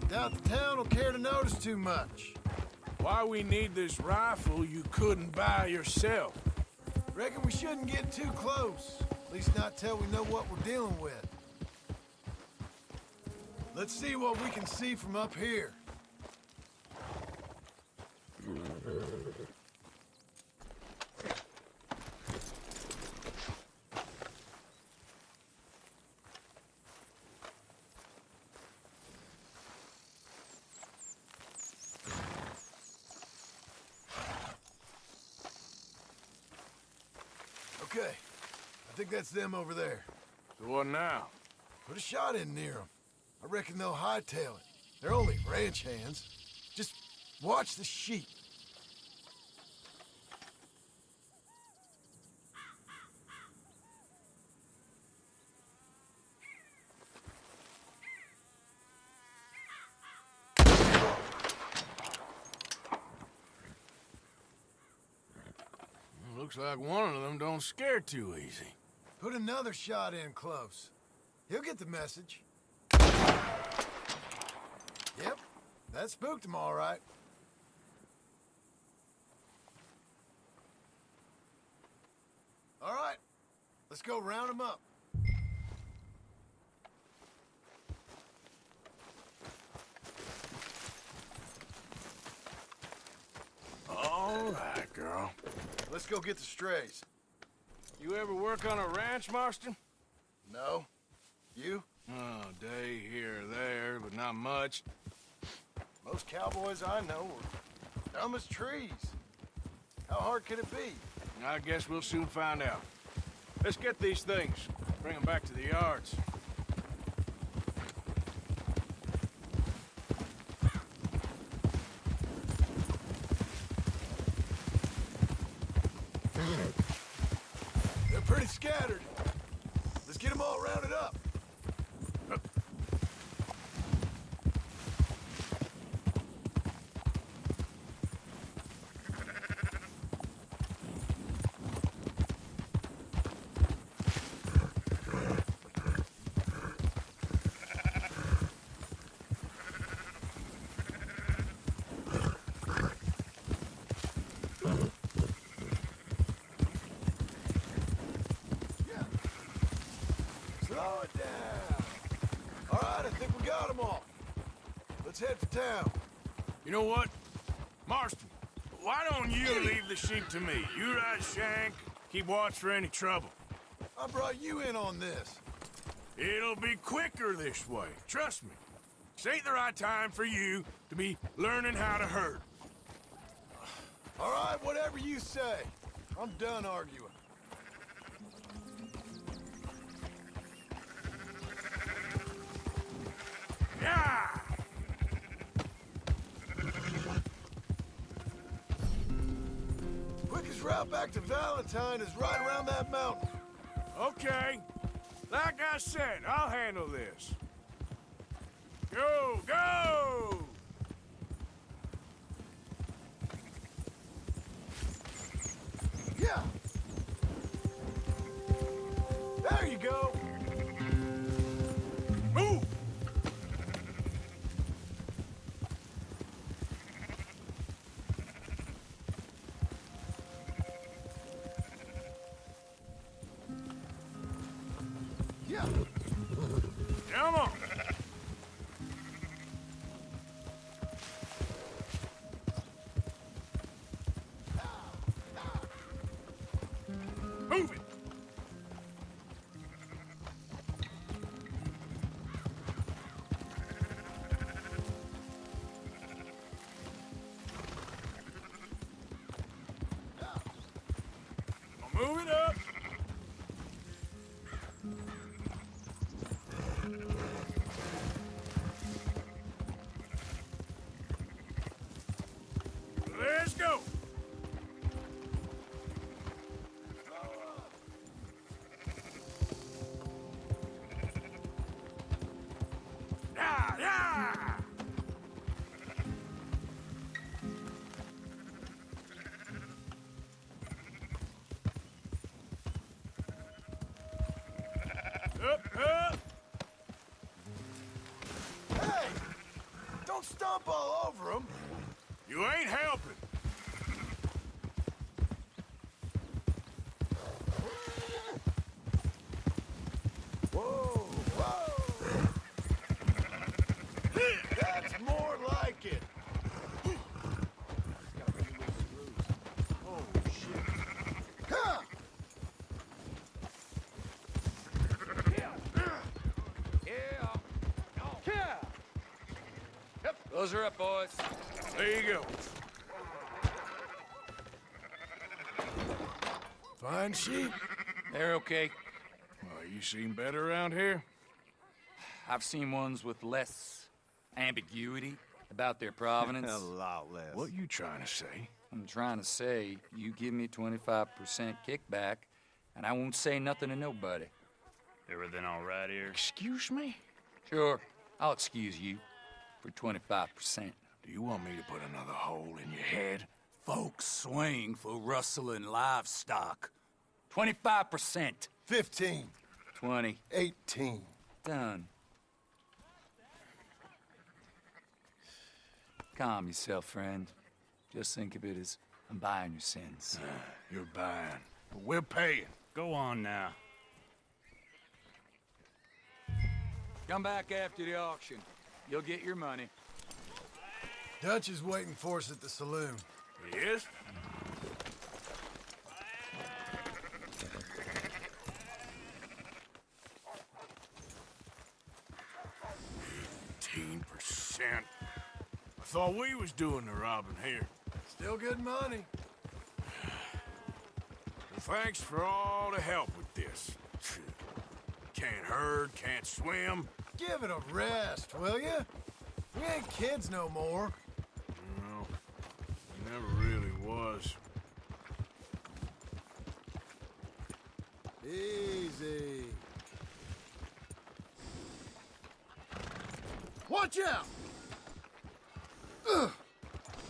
Doubt the town will care to notice too much. Why we need this rifle you couldn't buy yourself? Reckon we shouldn't get too close. At least not till we know what we're dealing with. Let's see what we can see from up here. Okay, I think that's them over there. So what now? Put a shot in near them. I reckon they'll hightail it. They're only ranch hands. Just watch the sheep. Looks like one of them don't scare too easy. Put another shot in close. He'll get the message. Yep, that spooked him all right. All right, let's go round him up. All right, girl. Let's go get the strays. You ever work on a ranch, Marston? No. You? Oh, day here or there, but not much. Most cowboys I know are dumb as trees. How hard could it be? I guess we'll soon find out. Let's get these things. Bring them back to the yards. They're pretty scattered. Let's get them all rounded up. let's head for town. You know what? Marston, why don't you leave the sheep to me? You ride Shank, keep watch for any trouble. I brought you in on this. It'll be quicker this way, trust me. This ain't the right time for you to be learning how to herd. All right, whatever you say. I'm done arguing. Yeah! Quickest route back to Valentine is right around that mountain. Okay. Like I said, I'll handle this. Go, go! Yeah! There you go! Move! Yeah! Come on! Move it! Move it up! Let's go! Yeah, yeah! Up, up! Hey! Don't stomp all over him! You ain't helping. Whoa, whoa! That's more like it! Oh, shit. Ha! Those are up, boys. There you go. Fine sheep. They're okay. Well, you seen better around here? I've seen ones with less ambiguity about their provenance. A lot less. What you trying to say? I'm trying to say, you give me 25% kickback, and I won't say nothing to nobody. Everything all right here? Excuse me? Sure, I'll excuse you for 25%. Do you want me to put another hole in your head? Folks swing for rustling livestock. 25%. 15. 20. 18. Done. Calm yourself, friend. Just think of it as I'm buying your sins. You're buying, but we're paying. Go on now. Come back after the auction. You'll get your money. Dutch is waiting for us at the saloon. He is? %. I thought we was doing the robbing here. Still good money. Well, thanks for all the help with this. Can't herd, can't swim. Give it a rest, will ya? We ain't kids no more. No, never really was. Easy. Watch out! Ugh.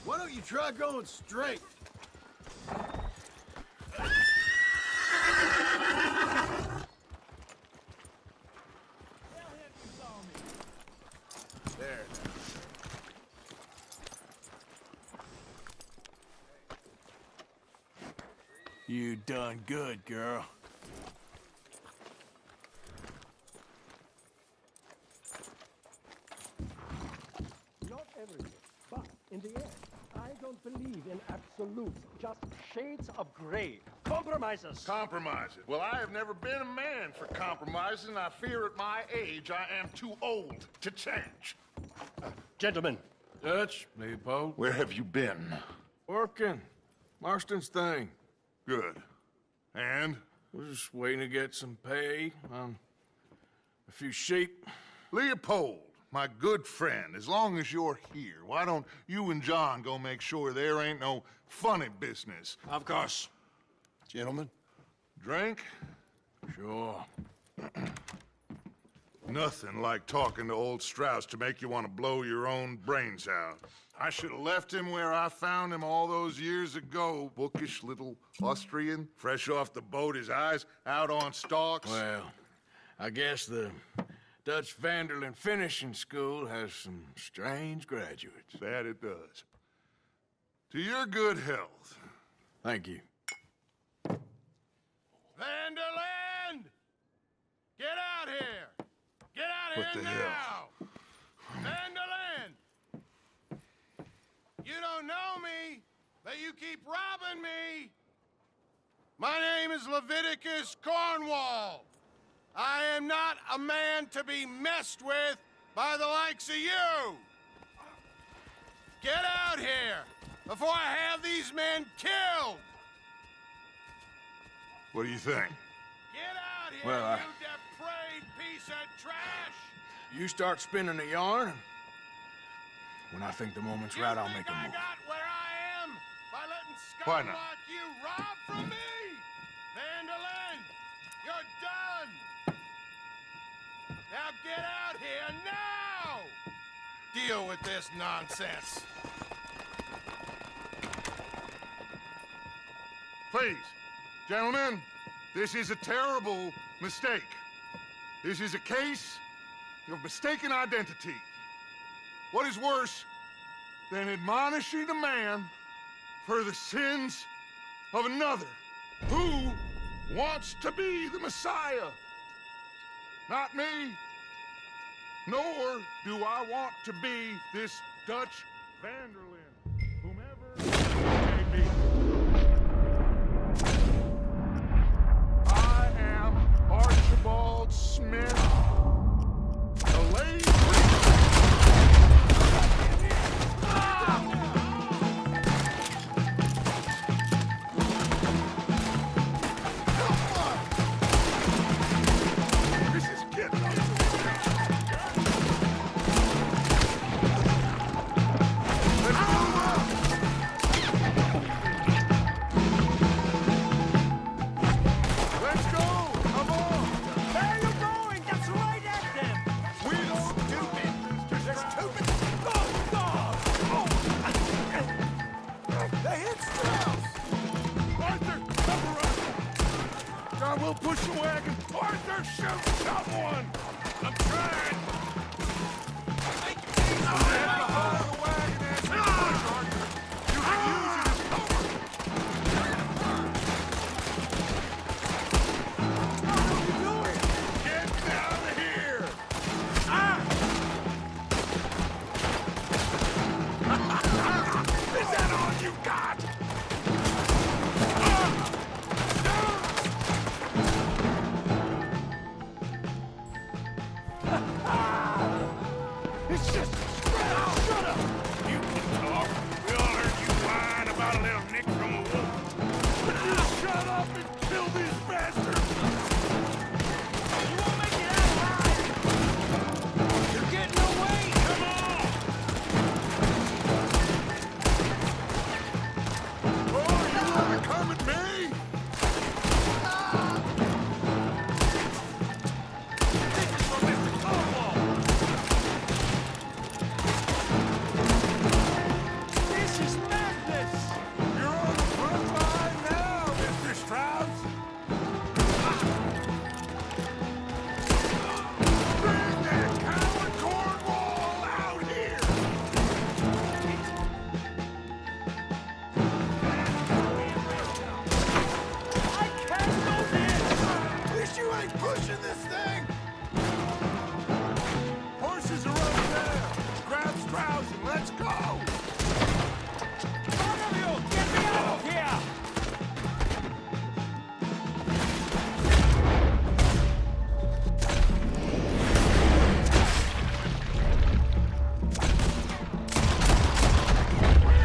Why don't you try going straight? There. You done good, girl. Not everything. But in the end, I don't believe in absolutes, just shades of gray. Compromises. Compromises. Well, I have never been a man for compromises, and I fear at my age I am too old to change. Gentlemen. Dutch, Leopold. Where have you been? Working. Marston's thing. Good. And? We're just waiting to get some pay on a few sheep. Leopold, my good friend, as long as you're here, why don't you and John go make sure there ain't no funny business? Of course. Gentlemen, drink? Sure. Nothing like talking to old Strauss to make you want to blow your own brains out. I should have left him where I found him all those years ago. Bookish little Austrian, fresh off the boat, his eyes out on stalks. Well, I guess the Dutch Vanderlyn Finishing School has some strange graduates. That it does. To your good health. Thank you. Vanderland! Get out here! Get out What here the now! hell? Vanderland! You don't know me, but you keep robbing me! My name is Leviticus Cornwall. I am not a man to be messed with by the likes of you! Get out here before I have these men killed! What do you think? Get out here, Well, you depraved piece of trash! You start spinning the yarn, and when I think the moment's right, I'll make a move. Got where I am by letting Why scum not? like you rob from me! Vanderlyn, you're done! Now get out here now! Deal with this nonsense. Please, gentlemen, this is a terrible mistake. This is a case of mistaken identity. What is worse than admonishing a man for the sins of another who wants to be the Messiah? Not me, nor do I want to be this Dutch Vanderlyn, whomever it may be. I am Archibald Smith, the late... This is getting Let's go! Come on! Where are you going? That's right at them! We don't do business to stupid... They hit Strauss! Arthur, cover us! John, we'll push the wagon. Arthur, shoot someone! I'm trying! Get down here! Is that all you got? It's just spread out! Shut up! You can talk. We all heard you whine about a little nick from a wolf. Would you shut up and kill these bastards? You won't make it out alive! You're getting away! Come on! Let's go! One of you, get me out of here!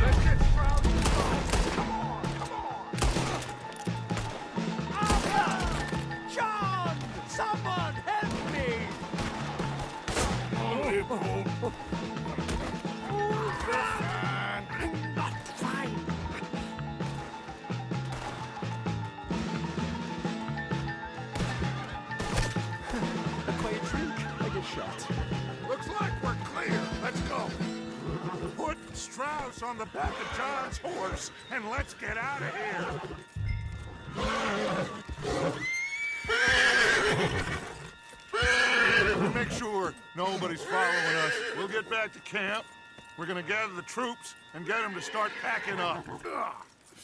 Let's get Stroud involved. Come on, come on! Arthur! John! Someone help me! I'm not fine. I play a trick, I get shot. Looks like we're clear. Let's go. Put Strauss on the back of John's horse, and let's get out of here. Make sure nobody's following us. We'll get back to camp. We're gonna gather the troops and get them to start packing up.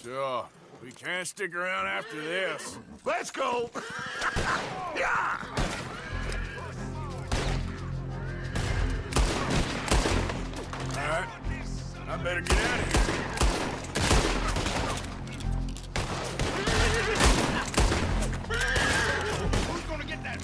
Sure. We can't stick around after this. Let's go! Yeah! All right. I better get out of here. Who's gonna get that?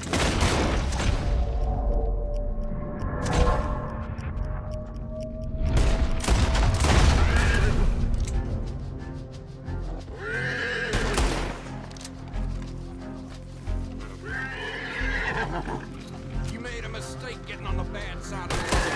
You made a mistake getting on the bad side of the road.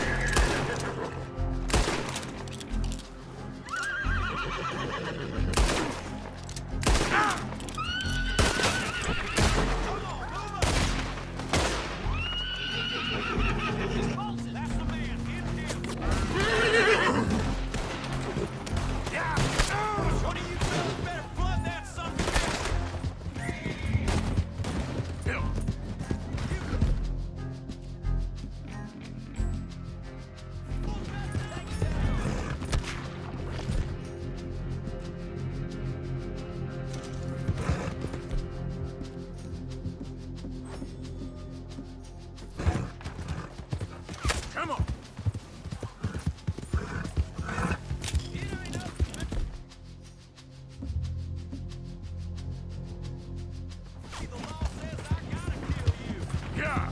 Come on. Yeah.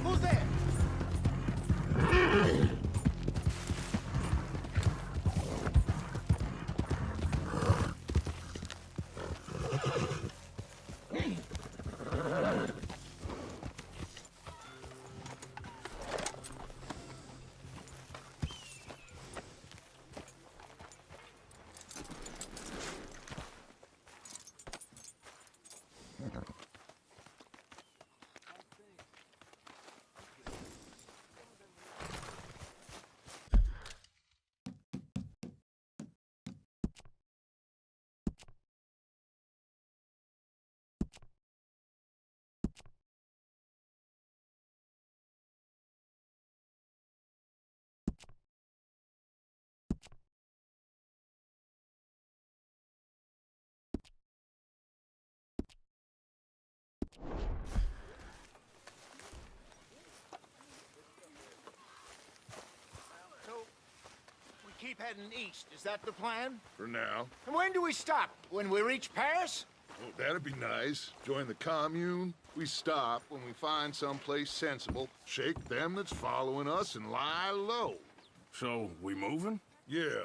Who's there? keep heading east. Is that the plan? For now. And when do we stop? When we reach Paris? Oh, that'd be nice. Join the commune. We stop when we find someplace sensible, shake them that's following us, and lie low. So, we moving? Yeah.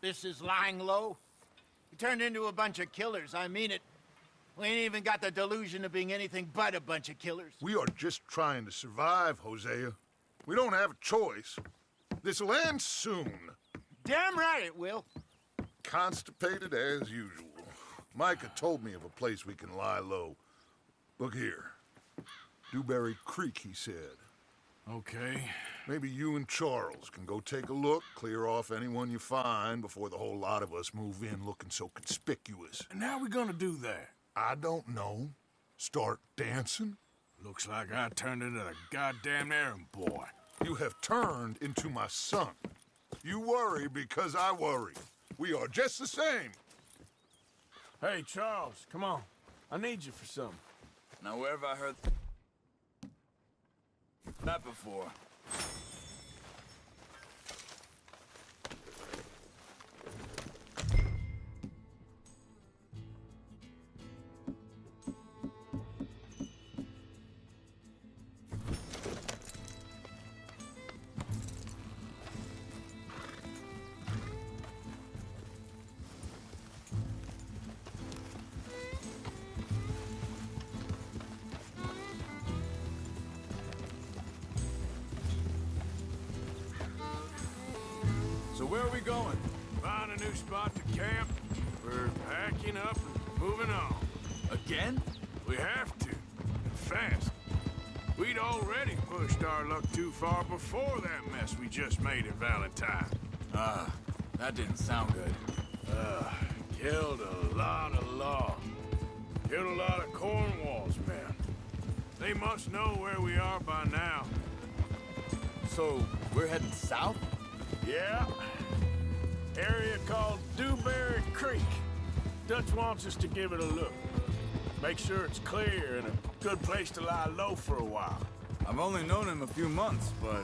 This is lying low? We turned into a bunch of killers, I mean it. We ain't even got the delusion of being anything but a bunch of killers. We are just trying to survive, Hosea. We don't have a choice. This'll end soon. Damn right it will. Constipated as usual. Micah told me of a place we can lie low. Look here. Dewberry Creek, he said. Okay. Maybe you and Charles can go take a look, clear off anyone you find before the whole lot of us move in looking so conspicuous. And how we gonna do that? I don't know. Start dancing? Looks like I turned into the goddamn errand boy. You have turned into my son. You worry because I worry. We are just the same. Hey, Charles, come on. I need you for something. Now, where have I heard that before? So where are we going? Find a new spot to camp. We're packing up and moving on. Again? We have to. And fast. We'd already pushed our luck too far before that mess we just made in Valentine. That didn't sound good. Killed a lot of law. Killed a lot of Cornwall's men. They must know where we are by now. So, we're heading south? Yeah. Area called Dewberry Creek. Dutch wants us to give it a look. Make sure it's clear and a good place to lie low for a while. I've only known him a few months, but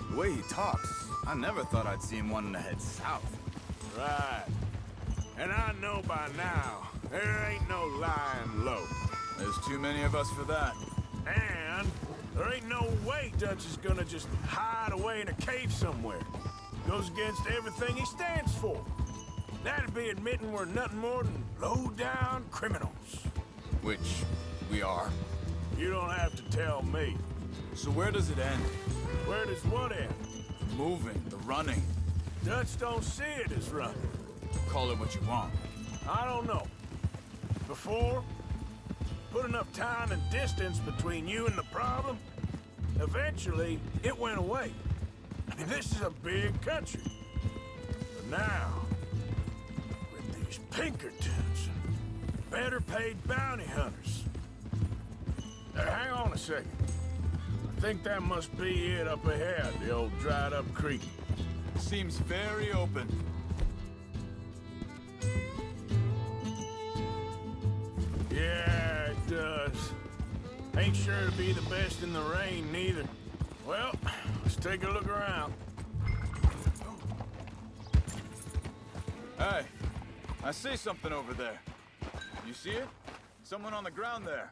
the way he talks, I never thought I'd see him wanting to head south. Right. And I know by now, there ain't no lying low. There's too many of us for that. And there ain't no way Dutch is gonna just hide away in a cave somewhere. Goes against everything he stands for. That'd be admitting we're nothing more than low-down criminals. Which we are. You don't have to tell me. So where does it end? Where does what end? The moving, the running. Dutch don't see it as running. Call it what you want. I don't know. Before, put enough time and distance between you and the problem, eventually it went away. I mean, this is a big country. But now, with these Pinkertons and better paid bounty hunters. Now, hang on a second. I think that must be it up ahead, the old dried up creek. Seems very open. Yeah, it does. Ain't sure to be the best in the rain, neither. Well, let's take a look around. Hey, I see something over there. You see it? Someone on the ground there.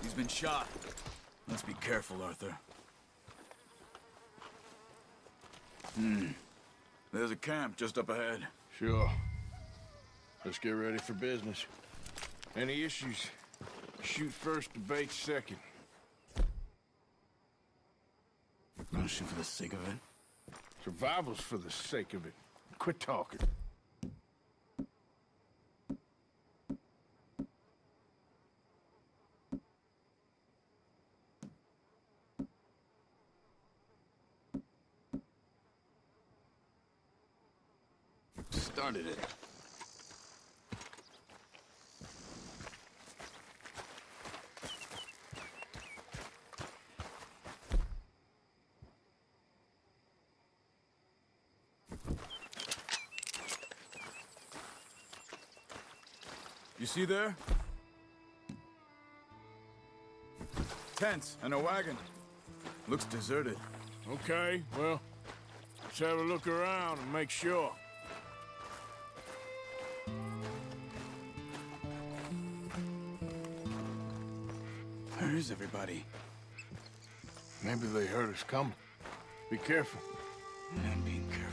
He's been shot. Let's be careful, Arthur. There's a camp just up ahead. Sure. Let's get ready for business. Any issues? Shoot first, debate second. Wanna shoot for the sake of it? Survival's for the sake of it. Quit talking. Started it. You see there? Tents and a wagon. Looks deserted. Okay, well, let's have a look around and make sure. Where is everybody? Maybe they heard us coming. Be careful. I'm being careful.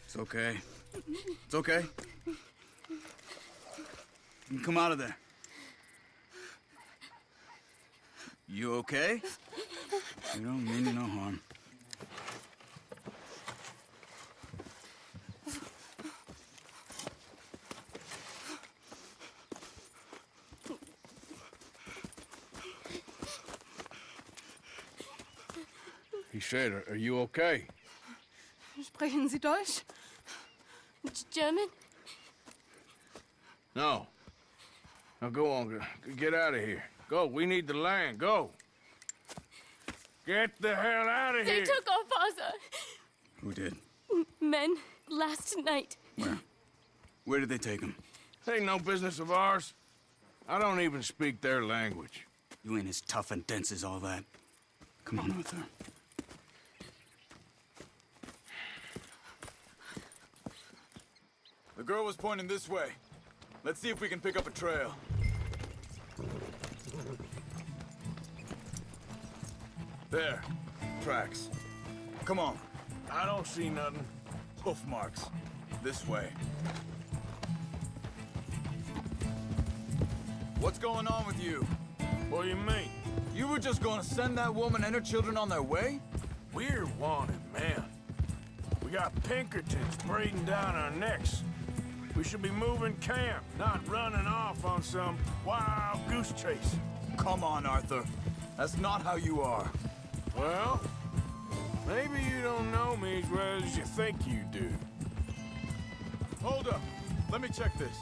It's okay. It's okay. You can come out of there. You okay? You don't mean no harm. He said, are you okay? Sprechen Sie Deutsch? German? No. Now go on, get out of here. Go, we need the land, go. Get the hell out of They here. took our father. Who did? Men, last night. Where? Where did they take him? Ain't no business of ours. I don't even speak their language. You ain't as tough and dense as all that. Come on, Arthur. The girl was pointing this way. Let's see if we can pick up a trail. There. Tracks. Come on. I don't see nothing. Hoof marks. This way. What's going on with you? What do you mean? You were just gonna send that woman and her children on their way? We're wanted, man. We got Pinkertons breathing down our necks. We should be moving camp, not running off on some wild goose chase. Come on, Arthur. That's not how you are. Well, maybe you don't know me as well as you think you do. Hold up. Let me check this.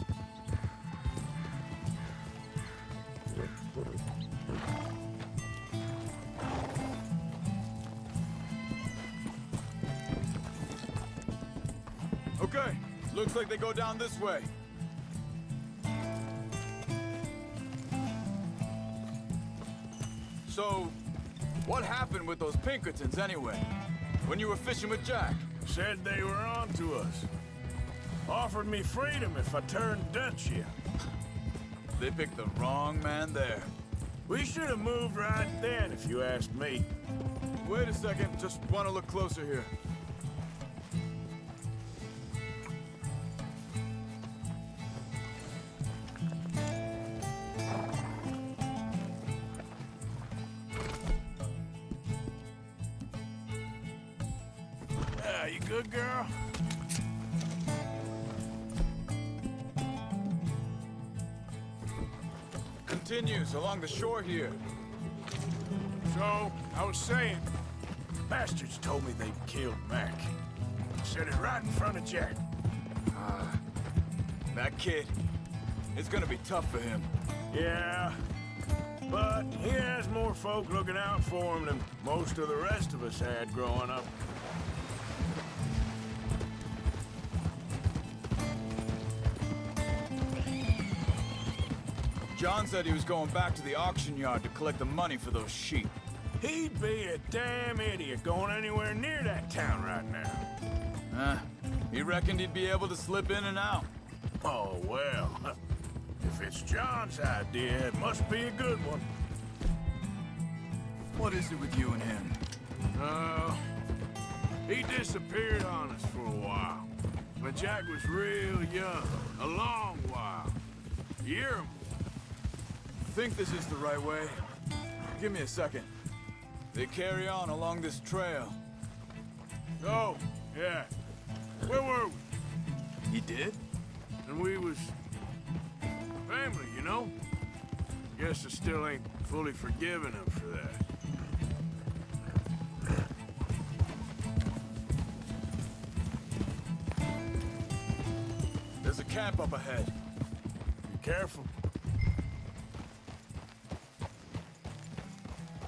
Okay. Looks like they go down this way. So, what happened with those Pinkertons anyway? When you were fishing with Jack? Said they were on to us. Offered me freedom if I turned Dutch here. They picked the wrong man there. We should have moved right then, if you asked me. Wait a second, just want to look closer here. You good, girl? Continues along the shore here. So, I was saying, bastards told me they'd killed Mac. Said it right in front of Jack. That kid, it's gonna be tough for him. Yeah, but he has more folk looking out for him than most of the rest of us had growing up. John said he was going back to the auction yard to collect the money for those sheep. He'd be a damn idiot going anywhere near that town right now. He reckoned he'd be able to slip in and out. Oh, well. If it's John's idea, it must be a good one. What is it with you and him? He disappeared on us for a while. When Jack was real young. A long while. A year or more. Think this is the right way? Give me a second. They carry on along this trail. Oh, yeah. Where were we? He did? And we was family, you know? Guess I still ain't fully forgiven him for that. There's a camp up ahead. Be careful.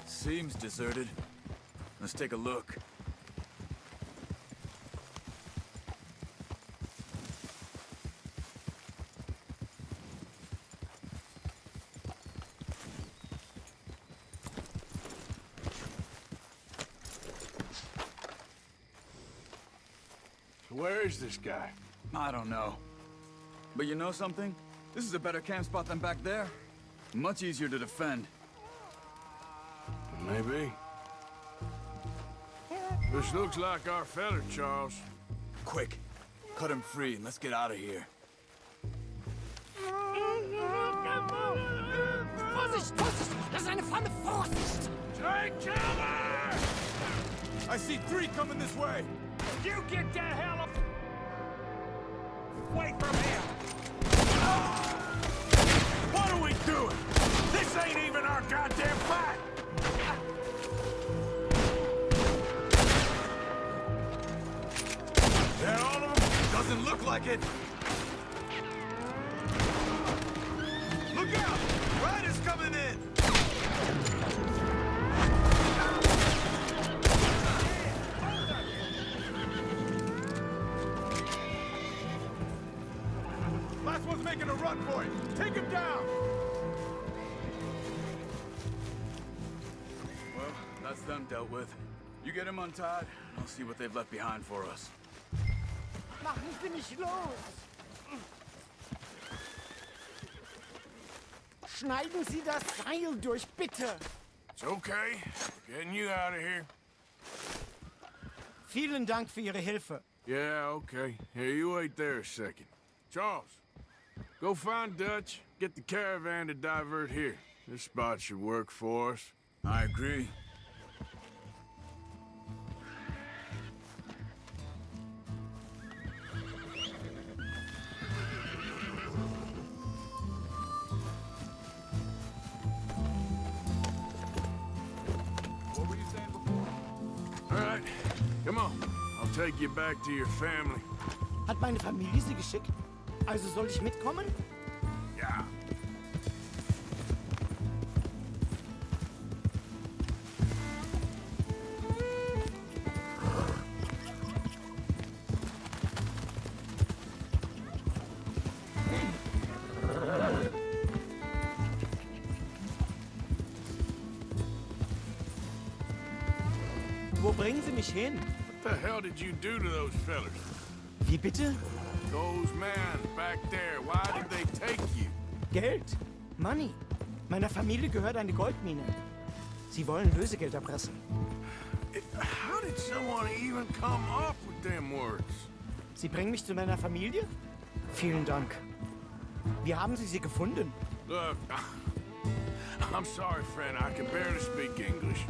Seems deserted. Let's take a look. Where is this guy? I don't know. But you know something? This is a better camp spot than back there. Much easier to defend. Maybe. This looks like our fella, Charles. Quick, cut him free and let's get out of here. Vorsicht, Vorsicht! Das ist eine Falle! Vorsicht! Take cover! I see 3 coming this way! You get the hell up! Away from here! What are we doing? This ain't even our goddamn fight! That all of them? Doesn't look like it! Look out! Riders coming in! Last one's making a run for it! Take him down! Well, that's them dealt with. You get him untied, I'll see what they've left behind for us. Machen Sie mich los! Schneiden Sie das Seil durch, bitte! It's okay. Getting you out of here. Vielen Dank für Ihre Hilfe. Yeah, okay. Here, you wait there a second. Charles, go find Dutch. Get the caravan to divert here. This spot should work for us. I agree. Come on, I'll take you back to your family. Hat meine Familie Sie geschickt? Also soll ich mitkommen? Ja. Wo bringen Sie mich hin? What the hell did you do to those fellas? Wie bitte? Those men back there, why did they take you? Geld. Money. Meiner Familie gehört eine Goldmine. Sie wollen Lösegeld erpressen. How did someone even come up with them words? Sie bringen mich zu meiner Familie? Vielen Dank. Wie haben Sie sie gefunden? Look, I'm sorry, friend. I can barely speak English.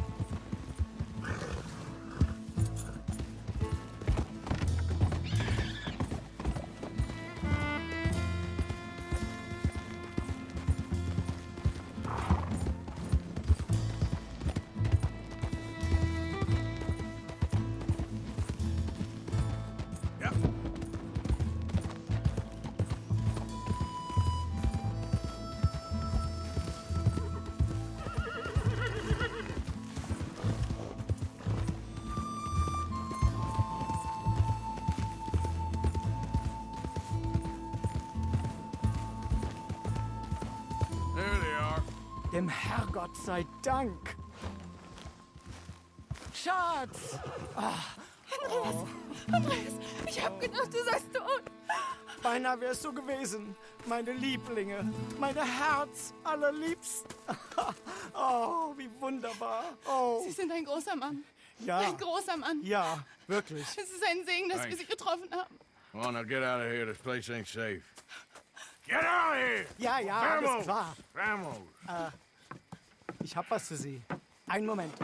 Dem Herrgott sei Dank. Schatz! Andreas! Andreas! Ich hab gedacht, du seist tot! Beinahe wär's so gewesen. Meine Lieblinge. Meine Herz allerliebst. Oh, wie wunderbar. Oh. Sie sind ein großer Mann. Ja. Ein großer Mann. Ja, wirklich. Es ist ein Segen, dass wir Sie getroffen haben. Come on, now get out of here. This place ain't safe. Get out of here! Ja, ja, Vamos! alles klar. Vamos! Ich hab was für Sie. Einen Moment.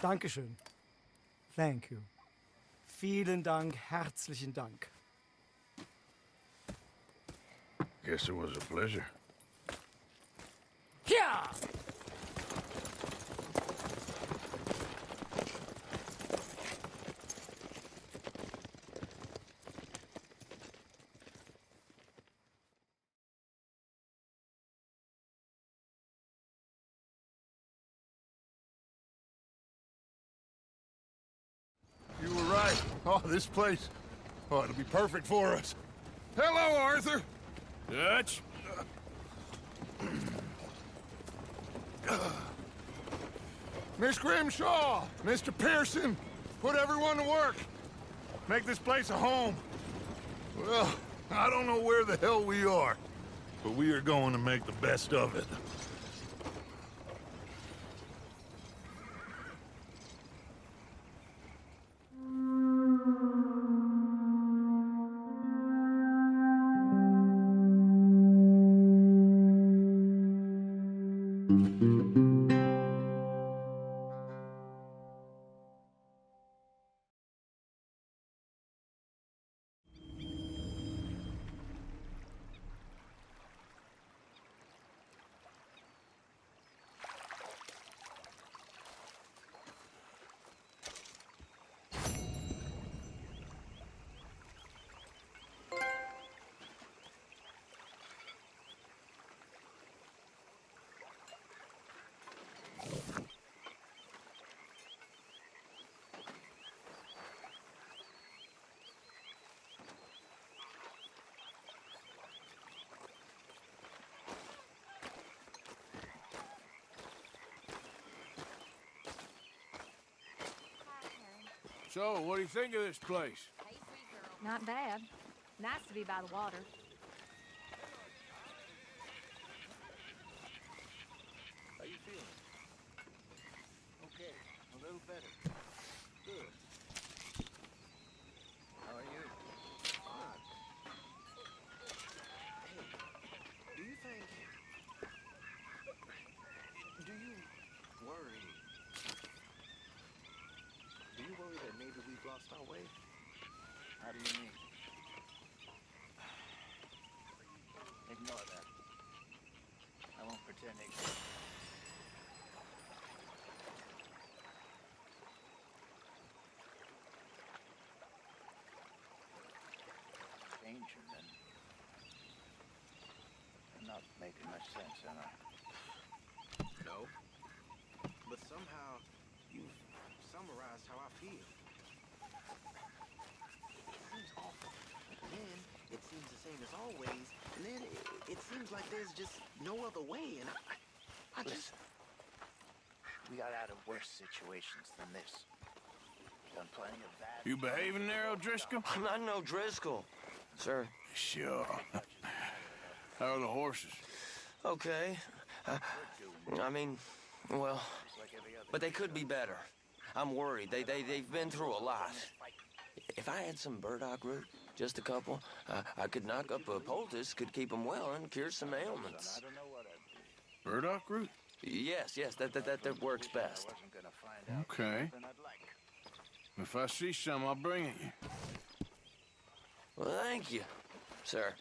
Dankeschön. Thank you. Vielen Dank, herzlichen Dank. Guess it was a pleasure. Yeah! You were right. Oh, this place. Oh, it'll be perfect for us. Hello, Arthur. Dutch? Miss Grimshaw, Mr. Pearson, put everyone to work. Make this place a home. Well, I don't know where the hell we are, but we are going to make the best of it. So, what do you think of this place? Not bad. Nice to be by the water. How you feeling? Okay, a little better. Good. How are you? Fine. Hey, do you think... Do you worry... Do you worry that maybe we've lost our way? How do you mean? Ignore that. I won't pretend ignorant. Danger, then. I'm not making much sense, am I? No. But somehow, you've summarized how I feel. It seems awful. Then, it seems the same as always. And then, it seems like there's just no other way. And I just... We got out of worse situations than this. Done plenty of that. You behaving there, O'Driscoll? I'm not no Driscoll, sir. Sure. How are the horses? Okay. I mean, well, but they could be better. I'm worried. They've been through a lot. If I had some burdock root, just a couple, I could knock up a poultice, could keep them well, and cure some ailments. Burdock root? Yes, that works best. Okay. If I see some, I'll bring it you. Well, thank you, sir.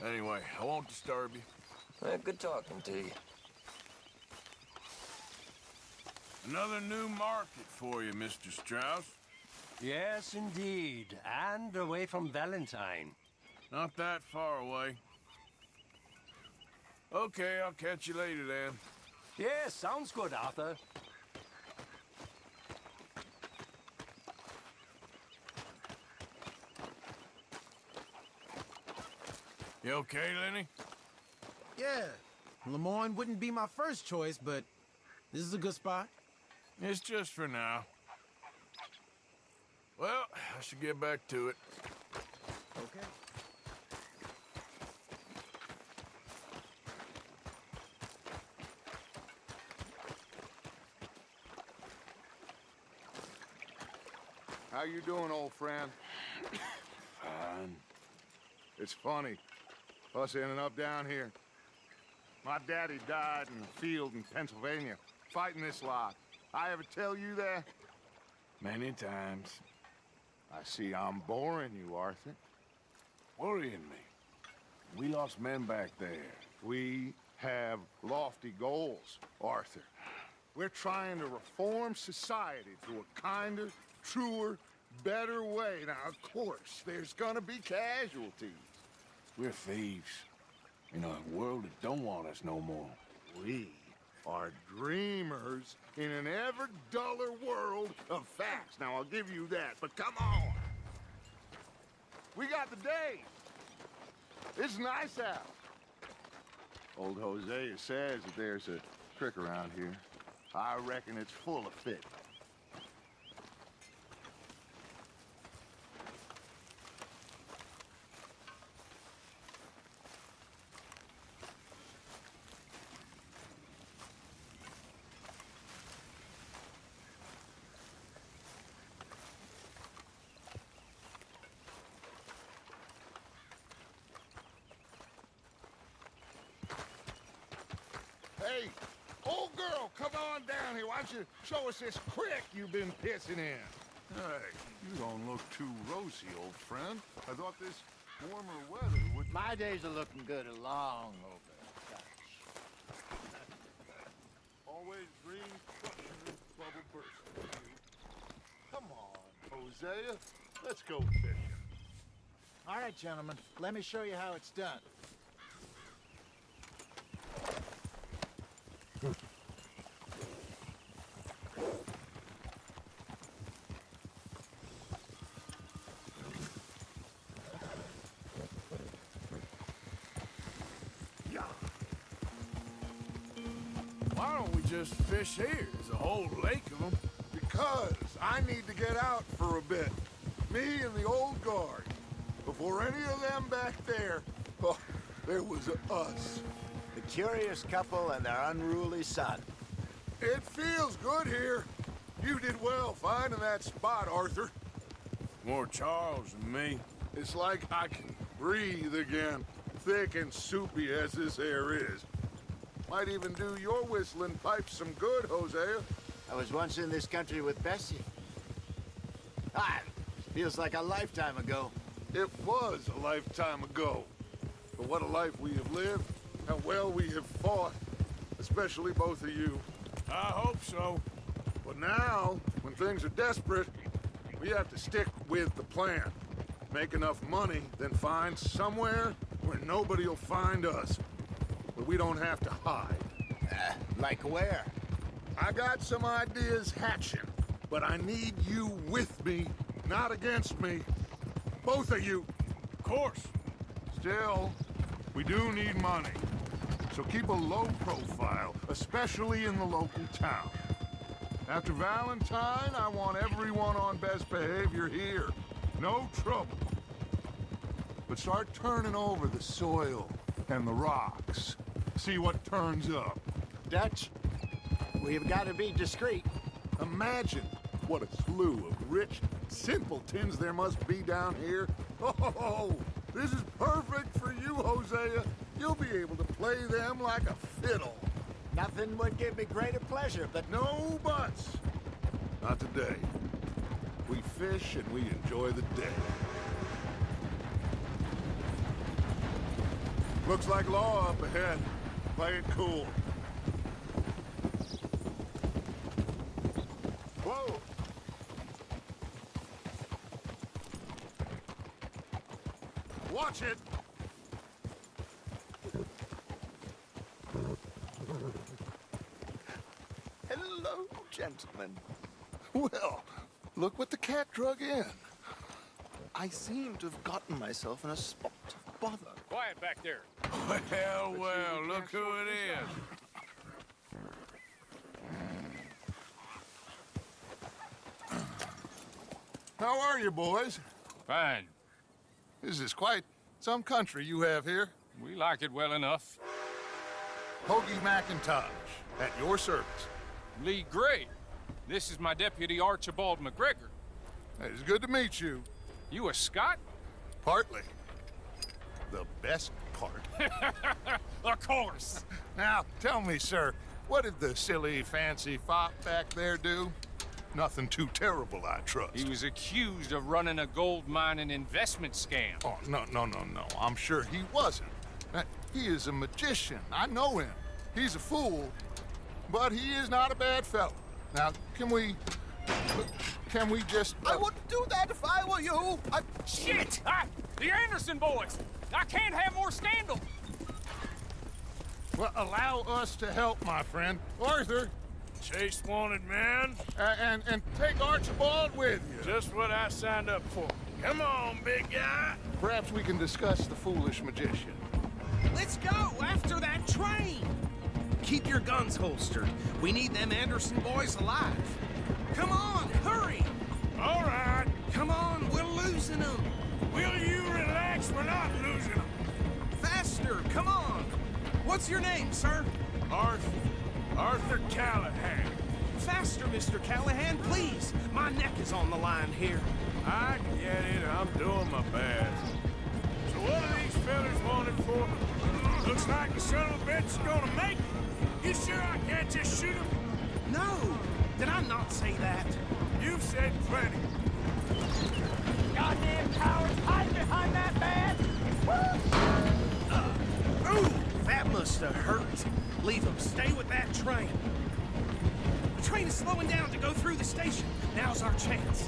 Anyway, I won't disturb you. Good talking to you. Another new market for you, Mr. Strauss. Yes, indeed. And away from Valentine. Not that far away. Okay, I'll catch you later then. Yes, sounds good, Arthur. You okay, Lenny? Yeah. Lemoyne wouldn't be my first choice, but this is a good spot. It's just for now. Well, I should get back to it. Okay. How you doing, old friend? Fine. It's funny, us ending up down here. My daddy died in the field in Pennsylvania, fighting this lot. I ever tell you that? Many times. I see I'm boring you, Arthur. Worrying me. We lost men back there. We have lofty goals, Arthur. We're trying to reform society through a kinder, truer, better way. Now, of course, there's gonna be casualties. We're thieves. In a world that don't want us no more. We are dreamers in an ever duller world of facts. Now, I'll give you that, but come on. We got the day. It's nice out. Old Hosea says that there's a trick around here. I reckon it's full of fit. Hey, old girl, come on down here. Why don't you show us this creek you've been pissing in? Hey, you don't look too rosy, old friend. I thought this warmer weather would... My days are looking good along over. Always green, crushing, bubble bursting. Come on, Hosea. Let's go fishing. All right, gentlemen, let me show you how it's done. Why don't we just fish here? There's a whole lake of them. Because I need to get out for a bit. Me and the old guard. Before any of them back there, oh, there was us. The curious couple and their unruly son. It feels good here. You did well finding that spot, Arthur. More Charles than me. It's like I can breathe again, thick and soupy as this air is. Might even do your whistling pipes some good, Hosea. I was once in this country with Bessie. Feels like a lifetime ago. It was a lifetime ago. But what a life we have lived, how well we have fought. Especially both of you. I hope so. But now, when things are desperate, we have to stick with the plan. Make enough money, then find somewhere where nobody will find us. Where we don't have to hide. Like where? I got some ideas hatching, but I need you with me, not against me. Both of you. Of course. Still, we do need money. So keep a low profile, especially in the local town. After Valentine, I want everyone on best behavior here. No trouble. But start turning over the soil and the rocks. See what turns up. Dutch, we've got to be discreet. Imagine what a slew of rich simpletons there must be down here. Oh, this is perfect for you, Hosea. You'll be able to play them like a fiddle. Nothing would give me greater pleasure, but... No buts. Not today. We fish and we enjoy the day. Looks like law up ahead. Play it cool. Whoa! Watch it! Hello, gentlemen. Well, look what the cat drug in. I seem to have gotten myself in a spot of bother. Quiet back there. Well, look who it is. How are you, boys? Fine. This is quite some country you have here. We like it well enough. Hoagie McIntosh, at your service. Lee Gray. This is my deputy, Archibald McGregor. It's good to meet you. You a Scot? Partly. The best part. Of course. Now, tell me, sir, what did the silly, fancy fop back there do? Nothing too terrible, I trust. He was accused of running a gold mining investment scam. Oh, no. I'm sure he wasn't. He is a magician. I know him. He's a fool, but he is not a bad fellow. Now, can we just... I wouldn't do that if I were you. Shit! The Anderson boys! I can't have more scandal! Well, allow us to help, my friend. Arthur! Chase wanted man. And take Archibald with you. Just what I signed up for. Come on, big guy. Perhaps we can discuss the foolish magician. Let's go after that train. Keep your guns holstered. We need them Anderson boys alive. Come on, hurry. All right. Come on, we're losing them. Will you relax? We're not losing them. Faster, come on. What's your name, sir? Arthur Callahan. Faster, Mr. Callahan, please. My neck is on the line here. I get it. I'm doing my best. So what are these fellas wanted for? Looks like the son of a bitch is gonna make it. You sure I can't just shoot him? No. Did I not say that? You've said plenty. Goddamn cowards, hide behind that man! Ooh, that must have hurt. Leave them. Stay with that train. The train is slowing down to go through the station. Now's our chance.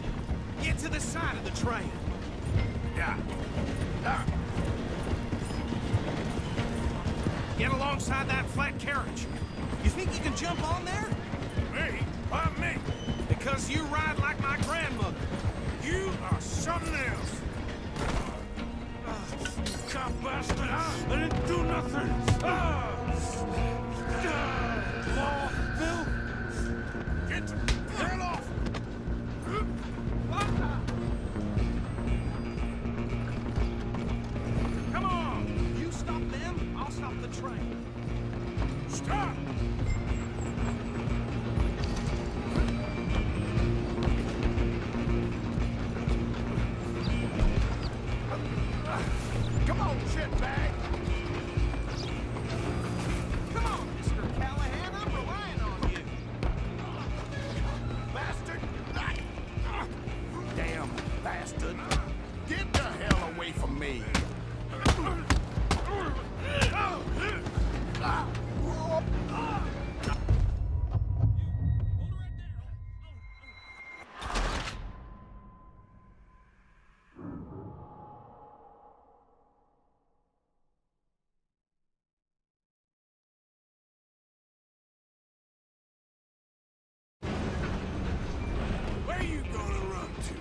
Get to the side of the train. Yeah. Get alongside that flat carriage. You think you can jump on there? Me? Why me? Because you ride like my grandmother. You are something else. Cop bastard! I didn't do nothing! Bill! Get the hell off! Come on! You stop them, I'll stop the train. Stop! Come on, shitbag! Come on, Mr. Callahan, I'm relying on you. Bastard! Damn bastard! Get the hell away from me! Where you gonna run to?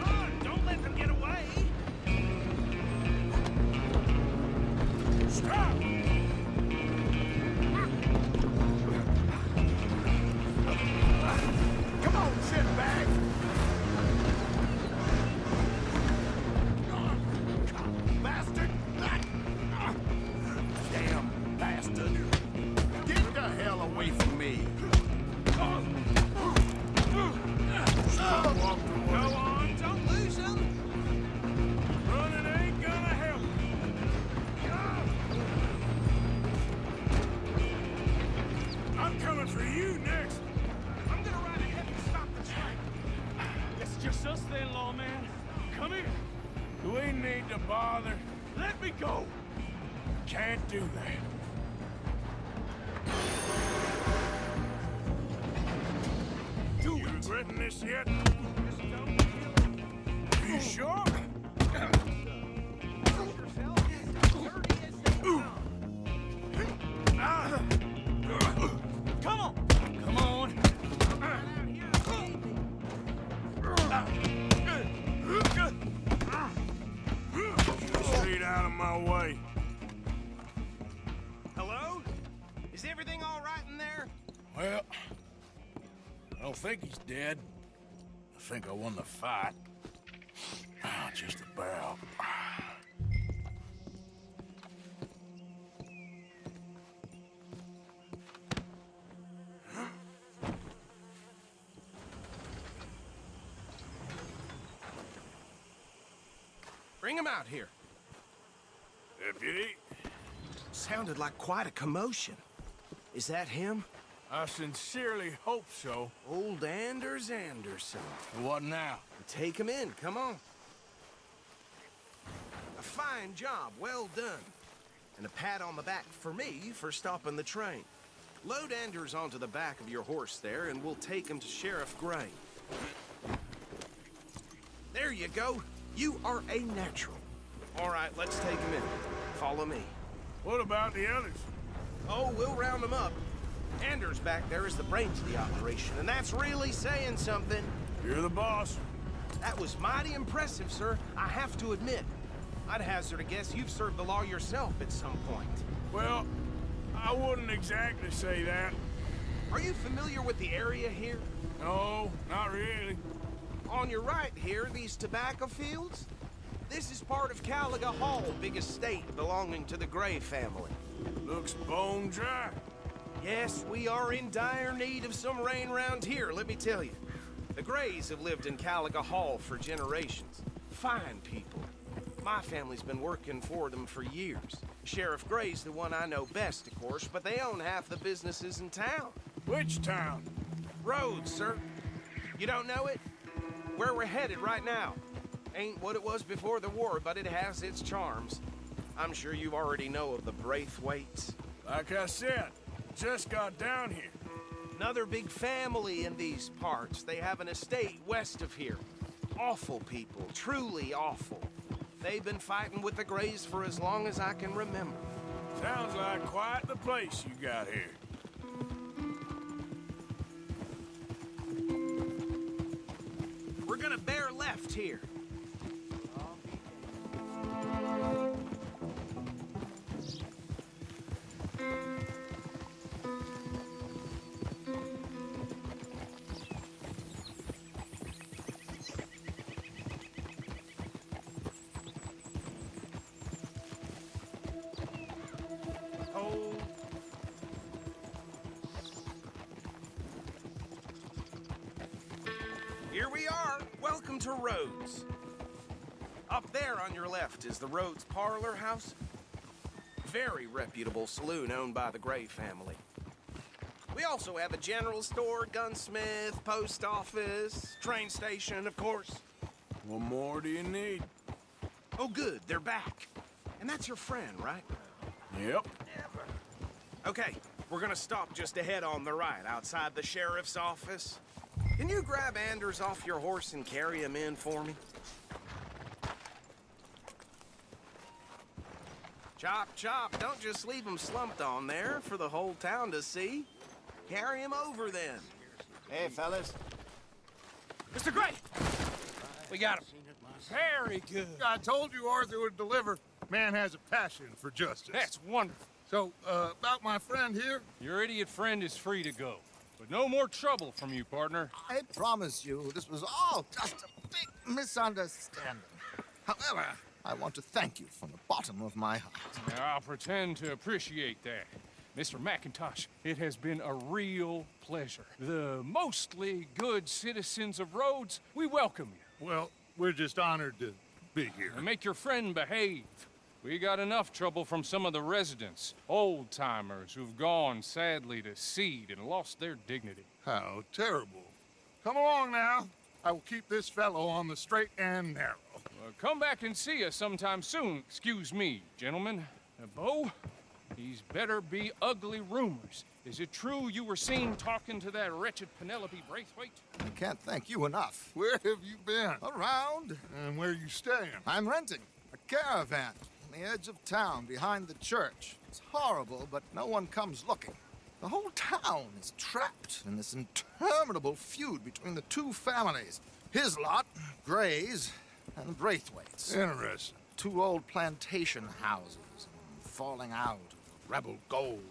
Run! Don't let them get away! Stop! Come on, shitbag! Bastard! Damn bastard! Get the hell away from me! Go on, don't lose him! Running ain't gonna help. I'm coming for you next. I'm gonna ride ahead and stop the train. It's just us then, lawman. Come here. Do we need to bother? Let me go. Can't do that. You regretting this yet? Are you sure? Come on. Come on. Straight out of my way. Hello? Is everything all right in there? Well, don't think he's dead. I think I won the fight. Just about. Bring him out here. Deputy? Sounded like quite a commotion. Is that him? I sincerely hope so. Old Anders Anderson. What now? Take him in, come on. A fine job, well done. And a pat on the back for me for stopping the train. Load Anders onto the back of your horse there, and we'll take him to Sheriff Gray. There you go. You are a natural. All right, let's take him in. Follow me. What about the others? Oh, we'll round them up. Anders back there is the brains of the operation, and that's really saying something. You're the boss. That was mighty impressive, sir. I have to admit. I'd hazard a guess you've served the law yourself at some point. Well, I wouldn't exactly say that. Are you familiar with the area here? No, not really. On your right here, these tobacco fields? This is part of Caliga Hall, big estate belonging to the Gray family. Looks bone dry. Yes, we are in dire need of some rain round here, let me tell you. The Grays have lived in Caliga Hall for generations. Fine people. My family's been working for them for years. Sheriff Gray's the one I know best, of course, but they own half the businesses in town. Which town? Rhodes, sir. You don't know it? Where we're headed right now. Ain't what it was before the war, but it has its charms. I'm sure you already know of the Braithwaites. Like I said, just got down here. Another big family in these parts. They have an estate west of here. Awful people, truly awful. They've been fighting with the Grays for as long as I can remember. Sounds like quite the place you got here. We're gonna bear left here. Here we are. Welcome to Rhodes. Up there on your left is the Rhodes Parlor House. Very reputable saloon owned by the Gray family. We also have a general store, gunsmith, post office, train station, of course. What more do you need? Oh, good. They're back. And that's your friend, right? Yep. Okay, we're gonna stop just ahead on the right, outside the sheriff's office. Can you grab Anders off your horse and carry him in for me? Chop, chop. Don't just leave him slumped on there for the whole town to see. Carry him over, then. Hey, fellas. Mr. Gray! We got him. Very good. I told you Arthur would deliver. Man has a passion for justice. That's wonderful. So, about my friend here? Your idiot friend is free to go. But no more trouble from you, partner. I promise you, this was all just a big misunderstanding. However, I want to thank you from the bottom of my heart. I'll pretend to appreciate that. Mr. McIntosh, it has been a real pleasure. The mostly good citizens of Rhodes, we welcome you. Well, we're just honored to be here. And make your friend behave. We got enough trouble from some of the residents, old-timers who've gone, sadly, to seed and lost their dignity. How terrible. Come along now. I will keep this fellow on the straight and narrow. Come back and see us sometime soon. Excuse me, gentlemen. Bo, these better be ugly rumors. Is it true you were seen talking to that wretched Penelope Braithwaite? I can't thank you enough. Where have you been? Around. And where are you staying? I'm renting a caravan on the edge of town behind the church. It's horrible, but no one comes looking. The whole town is trapped in this interminable feud between the two families. His lot, Gray's, and the Braithwaites. Interesting. Two old plantation houses, falling out of rebel gold,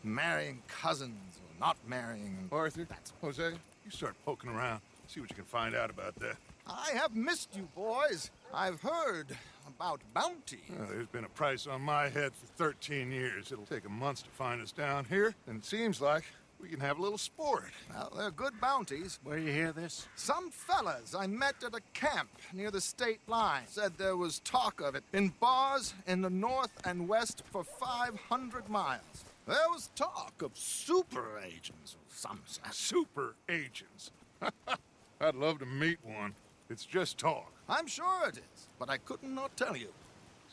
and marrying cousins or not marrying. Arthur, Jose, You start poking around, see what you can find out about that. I have missed you, boys. I've heard about bounty. Well, there's been a price on my head for 13 years. It'll take a month to find us down here, and it seems like we can have a little sport. Well, they're good bounties. Where you hear this? Some fellas I met at a camp near the state line said there was talk of it in bars in the north and west for 500 miles. There was talk of super agents of some sort. Super agents. I'd love to meet one. It's just talk. I'm sure it is, but I couldn't not tell you.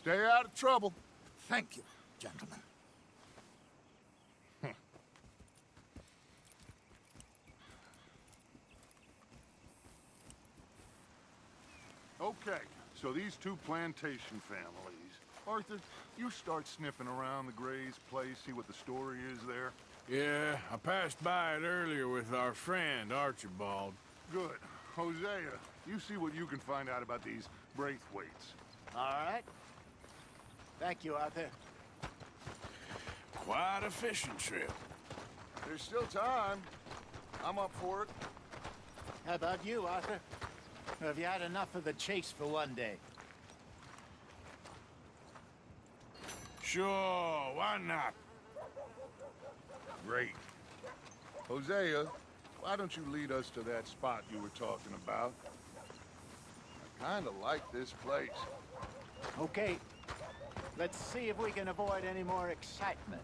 Stay out of trouble. Thank you, gentlemen. Okay, so these two plantation families. Arthur, you start sniffing around the Gray's place, see what the story is there. Yeah, I passed by it earlier with our friend, Archibald. Good. Hosea, you see what you can find out about these Braithwaites. All right. Thank you, Arthur. Quite a fishing trip. There's still time. I'm up for it. How about you, Arthur? Have you had enough of the chase for one day? Sure, why not? Great. Hosea, why don't you lead us to that spot you were talking about? I kind of like this place. Okay. Let's see if we can avoid any more excitement.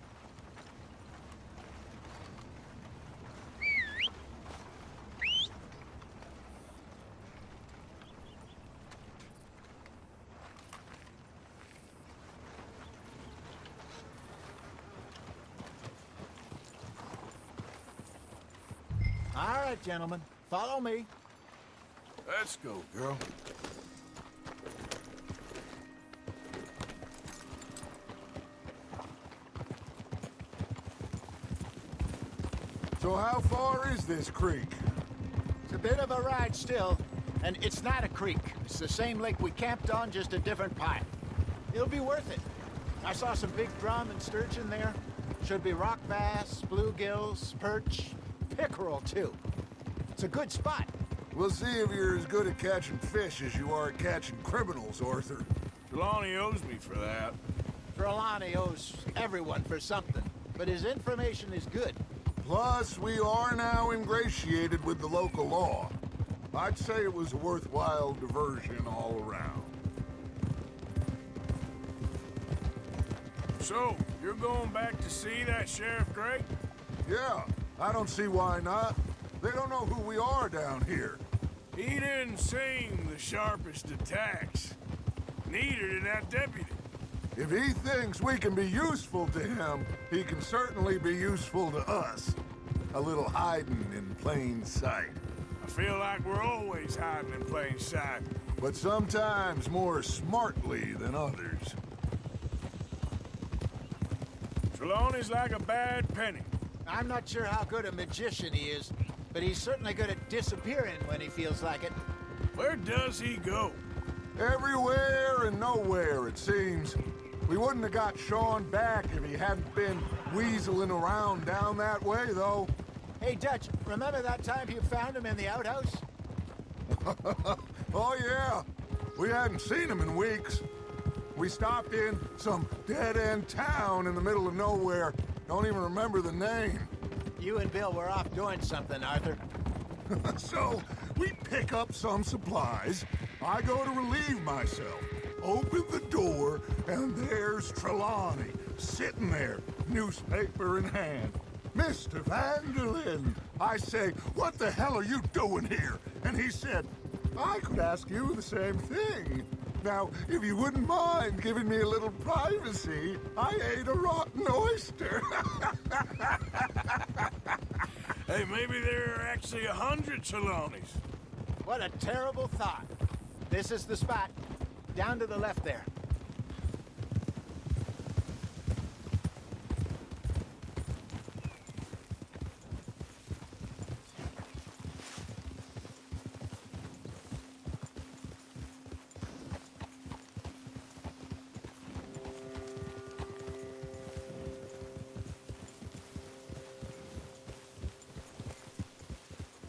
All right, gentlemen. Follow me. Let's go, girl. So how far is this creek? It's a bit of a ride still, and it's not a creek. It's the same lake we camped on, just a different pipe. It'll be worth it. I saw some big drum and sturgeon there. Should be rock bass, bluegills, perch, pickerel, too. It's a good spot. We'll see if you're as good at catching fish as you are at catching criminals, Arthur. Trelawney owes me for that. Trelawney owes everyone for something, but his information is good. Plus, we are now ingratiated with the local law. I'd say it was a worthwhile diversion all around. So, you're going back to see that Sheriff Gray? Yeah, I don't see why not. They don't know who we are down here. He didn't seem the sharpest attacks. Neither did that deputy. If he thinks we can be useful to him, he can certainly be useful to us. A little hiding in plain sight. I feel like we're always hiding in plain sight. But sometimes more smartly than others. Trelawney's like a bad penny. I'm not sure how good a magician he is, but he's certainly good at disappearing when he feels like it. Where does he go? Everywhere and nowhere, it seems. We wouldn't have got Sean back if he hadn't been weaseling around down that way, though. Hey, Dutch, remember that time you found him in the outhouse? Oh, yeah. We hadn't seen him in weeks. We stopped in some dead-end town in the middle of nowhere. Don't even remember the name. You and Bill were off doing something, Arthur. So, we pick up some supplies. I go to relieve myself. Open the door, and there's Trelawney, sitting there, newspaper in hand. Mr. Vanderlyn, I say, what the hell are you doing here? And he said, I could ask you the same thing. Now, if you wouldn't mind giving me a little privacy, I ate a rotten oyster. Hey, maybe there are actually 100 Trelawneys. What a terrible thought. This is the spot. Down to the left there.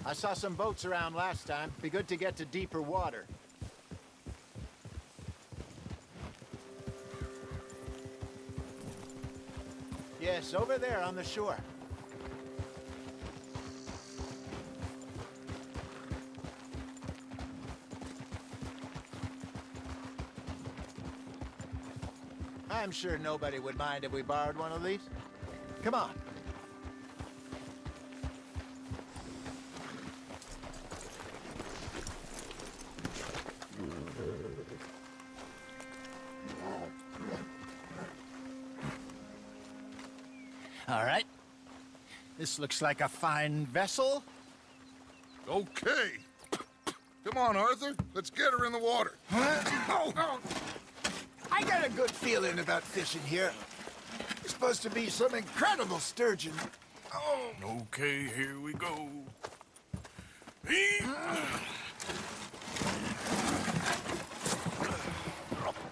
I saw some boats around last time. Be good to get to deeper water. Yes, over there on the shore. I'm sure nobody would mind if we borrowed one of these. Come on. All right. This looks like a fine vessel. Okay. Come on, Arthur. Let's get her in the water. I got a good feeling about fishing here. It's supposed to be some incredible sturgeon. Oh. Okay, here we go.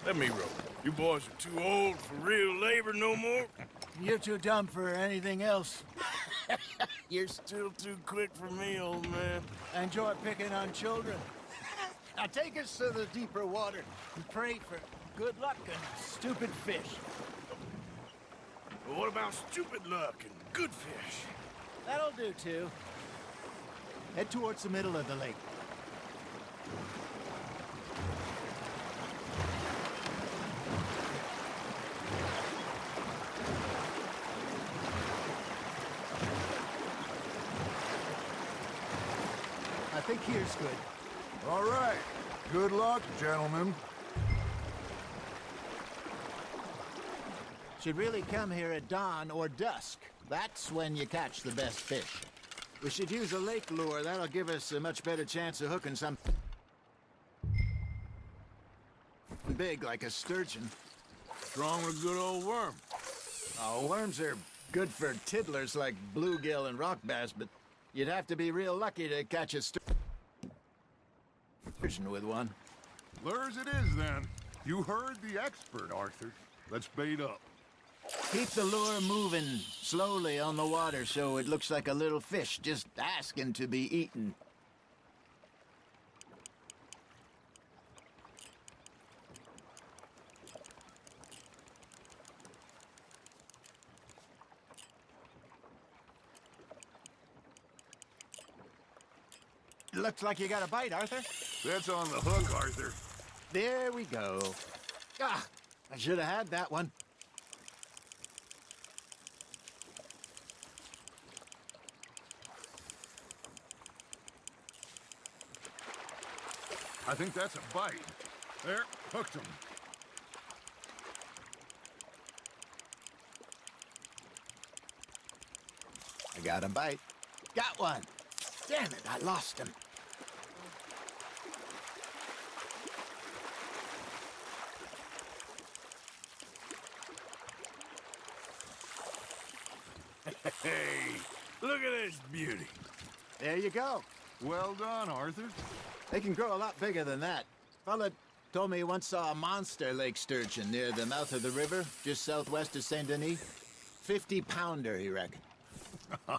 Let me row. You boys are too old for real labor no more. You're too dumb for anything else. You're still too quick for me, old man. Enjoy picking on children. Now take us to the deeper water and pray for good luck and stupid fish. But what about stupid luck and good fish? That'll do, too. Head towards the middle of the lake. I think here's good. All right. Good luck, gentlemen. Should really come here at dawn or dusk. That's when you catch the best fish. We should use a lake lure. That'll give us a much better chance of hooking something big like a sturgeon. Strong with a good old worm. Oh, worms are good for tiddlers like bluegill and rock bass, but you'd have to be real lucky to catch a sturgeon with one. Lures it is, then. You heard the expert, Arthur. Let's bait up. Keep the lure moving slowly on the water so it looks like a little fish just asking to be eaten. Looks like you got a bite, Arthur. That's on the hook, Arthur. There we go. Ah, I should have had that one. I think that's a bite. There, hooked him. I got a bite. Got one. Damn it, I lost him. Hey, look at this beauty. There you go. Well done, Arthur. They can grow a lot bigger than that. Fella told me he once saw a monster lake sturgeon near the mouth of the river, just southwest of Saint Denis. 50-pounder, he reckoned.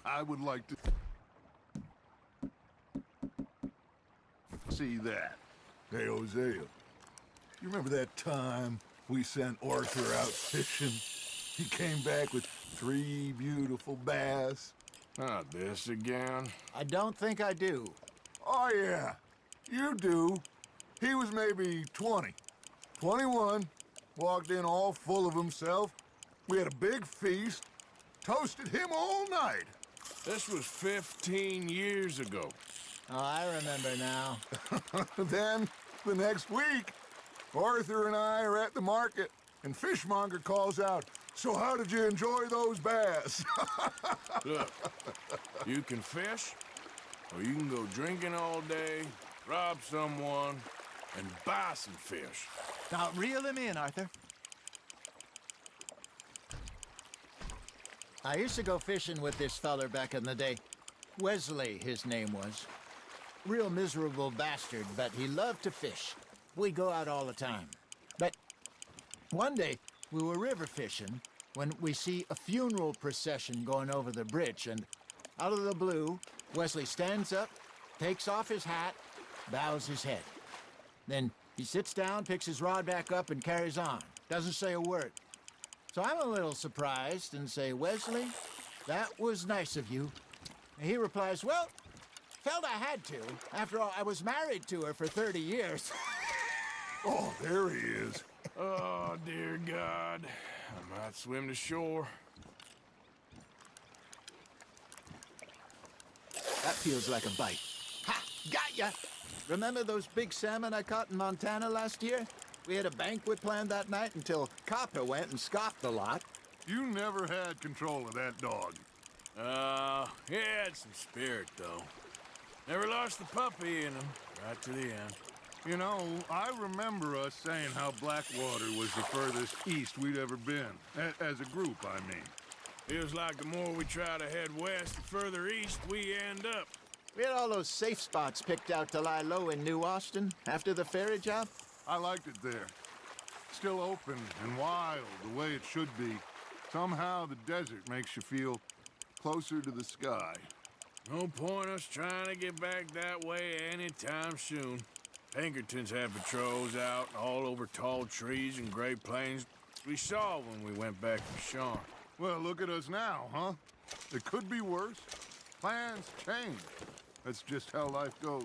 I would like to see that. Hey, Hosea, you remember that time we sent Arthur out fishing? He came back with 3 beautiful bass. Not this again. I don't think I do. Oh, yeah. You do. He was maybe 20. 21. Walked in all full of himself. We had a big feast. Toasted him all night. This was 15 years ago. Oh, I remember now. Then, the next week, Arthur and I are at the market, and Fishmonger calls out, "So how did you enjoy those bass?" Look, you can fish, or you can go drinking all day, rob someone, and buy some fish. Now, reel him in, Arthur. I used to go fishing with this feller back in the day. Wesley, his name was. Real miserable bastard, but he loved to fish. We'd go out all the time. But one day, we were river fishing when we see a funeral procession going over the bridge, and out of the blue, Wesley stands up, takes off his hat, bows his head. Then he sits down, picks his rod back up, and carries on. Doesn't say a word. So I'm a little surprised and say, Wesley, that was nice of you. And he replies, well, felt I had to. After all, I was married to her for 30 years. Oh, there he is. Oh, dear God. I might swim to shore. That feels like a bite. Ha! Got ya! Remember those big salmon I caught in Montana last year? We had a banquet planned that night until Copper went and scoffed the lot. You never had control of that dog. He had some spirit, though. Never lost the puppy in him, right to the end. You know, I remember us saying how Blackwater was the furthest east we'd ever been. As a group, I mean. Feels like the more we try to head west, the further east we end up. We had all those safe spots picked out to lie low in New Austin after the ferry job. I liked it there. Still open and wild, the way it should be. Somehow the desert makes you feel closer to the sky. No point us trying to get back that way anytime soon. Pinkertons had patrols out all over tall trees and Great Plains. We saw when we went back from Sean. Well, look at us now, huh? It could be worse. Plans change. That's just how life goes.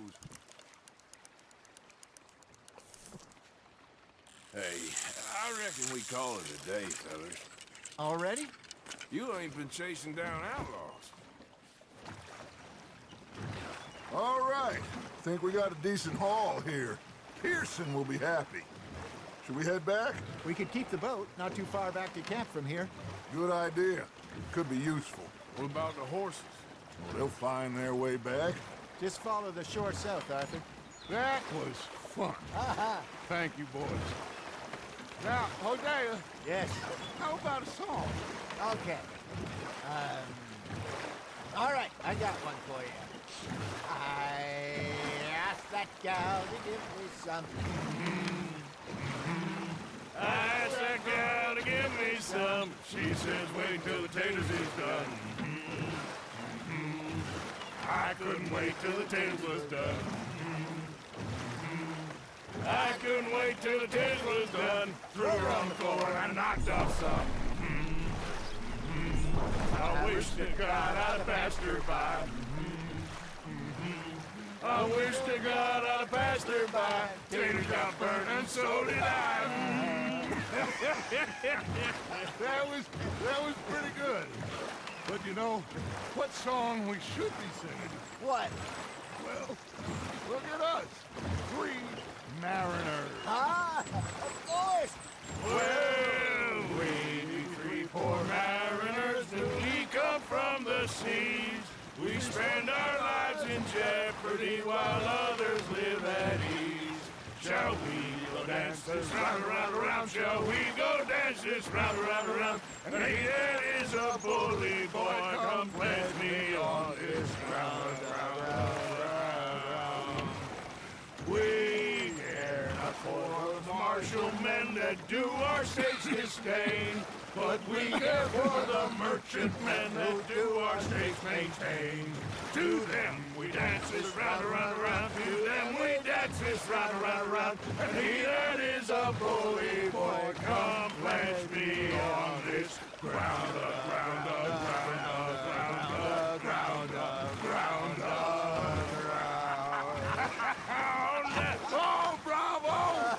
Hey, I reckon we call it a day, fellas. Already? You ain't been chasing down outlaws. All right. Think we got a decent haul here. Pearson will be happy. Should we head back? We could keep the boat not too far back to camp from here. Good idea. Could be useful. What about the horses? Well, they'll find their way back. Just follow the shore south, Arthur. That was fun. Aha! Thank you, boys. Now, Hosea. Yes? How about a song? Okay. All right, I got one for you. I asked that gal to give me some. I asked that gal to give me some. She says, wait till the taters is done. I couldn't wait till the taters was done. I couldn't wait till the taters was done. Threw her on the floor and knocked off some. I wish to God I'd passed her by. I wish to God I'd passed her by. Taters got burned and so did I. That was pretty good. But you know, what song we should be singing? What? Well, look at us. 3 mariners. Ah, of course. Well, we 3 poor mariners, we come from the seas. We spend our lives in jeopardy while others live at ease. Shall we go dance this round, around, around? Shall we go dance this round, around, around? And he that is a bully boy, come pledge me on this ground, round. We care not for the martial men that do our states disdain, but we care for the merchantmen that do our states maintain. To them we dance this round, around, around. To them we dance this round, around, around. And he that is a bully boy, come pledge me on this ground, ground, ground, ground, ground, ground, ground. Oh, bravo!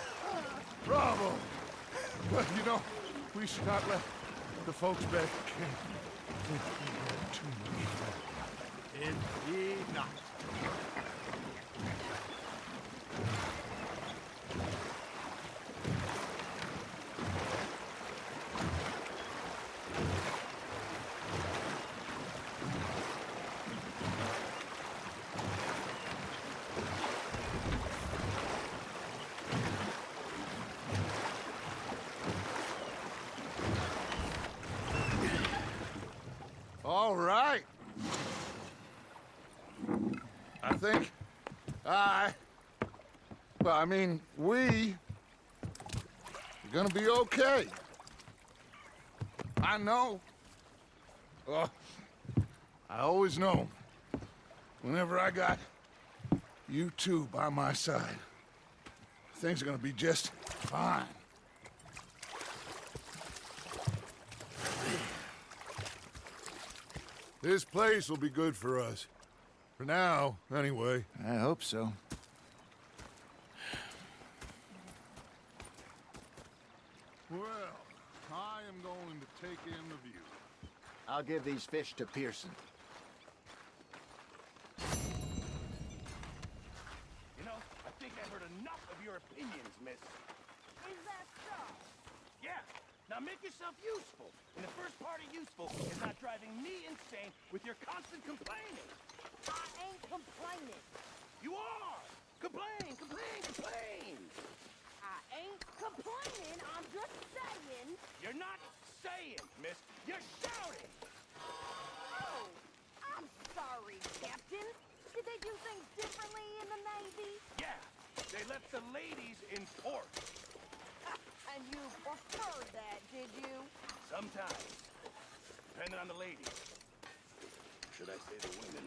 Bravo! Well, you know, we should not let the folks back at camp too much. Indeed not. All right. I think we're gonna be okay. I know. I always know. Whenever I got You two by my side. Things are gonna be just fine. This place will be good for us. For now, anyway. I hope so. Well, I am going to take in the view. I'll give these fish to Pearson. You know, I think I've heard enough of your opinions, miss. Is that so? Yeah. Now make yourself useful. And the first part of useful is not driving me insane with your constant complaining. I ain't complaining. You are! Complain, complain, complain! I ain't complaining, I'm just saying. You're not saying, miss. You're shouting! Oh, I'm sorry, Captain. Did they do things differently in the Navy? Yeah, they left the ladies in port. And you preferred that, did you? Sometimes. Depending on the ladies. Should I say the women?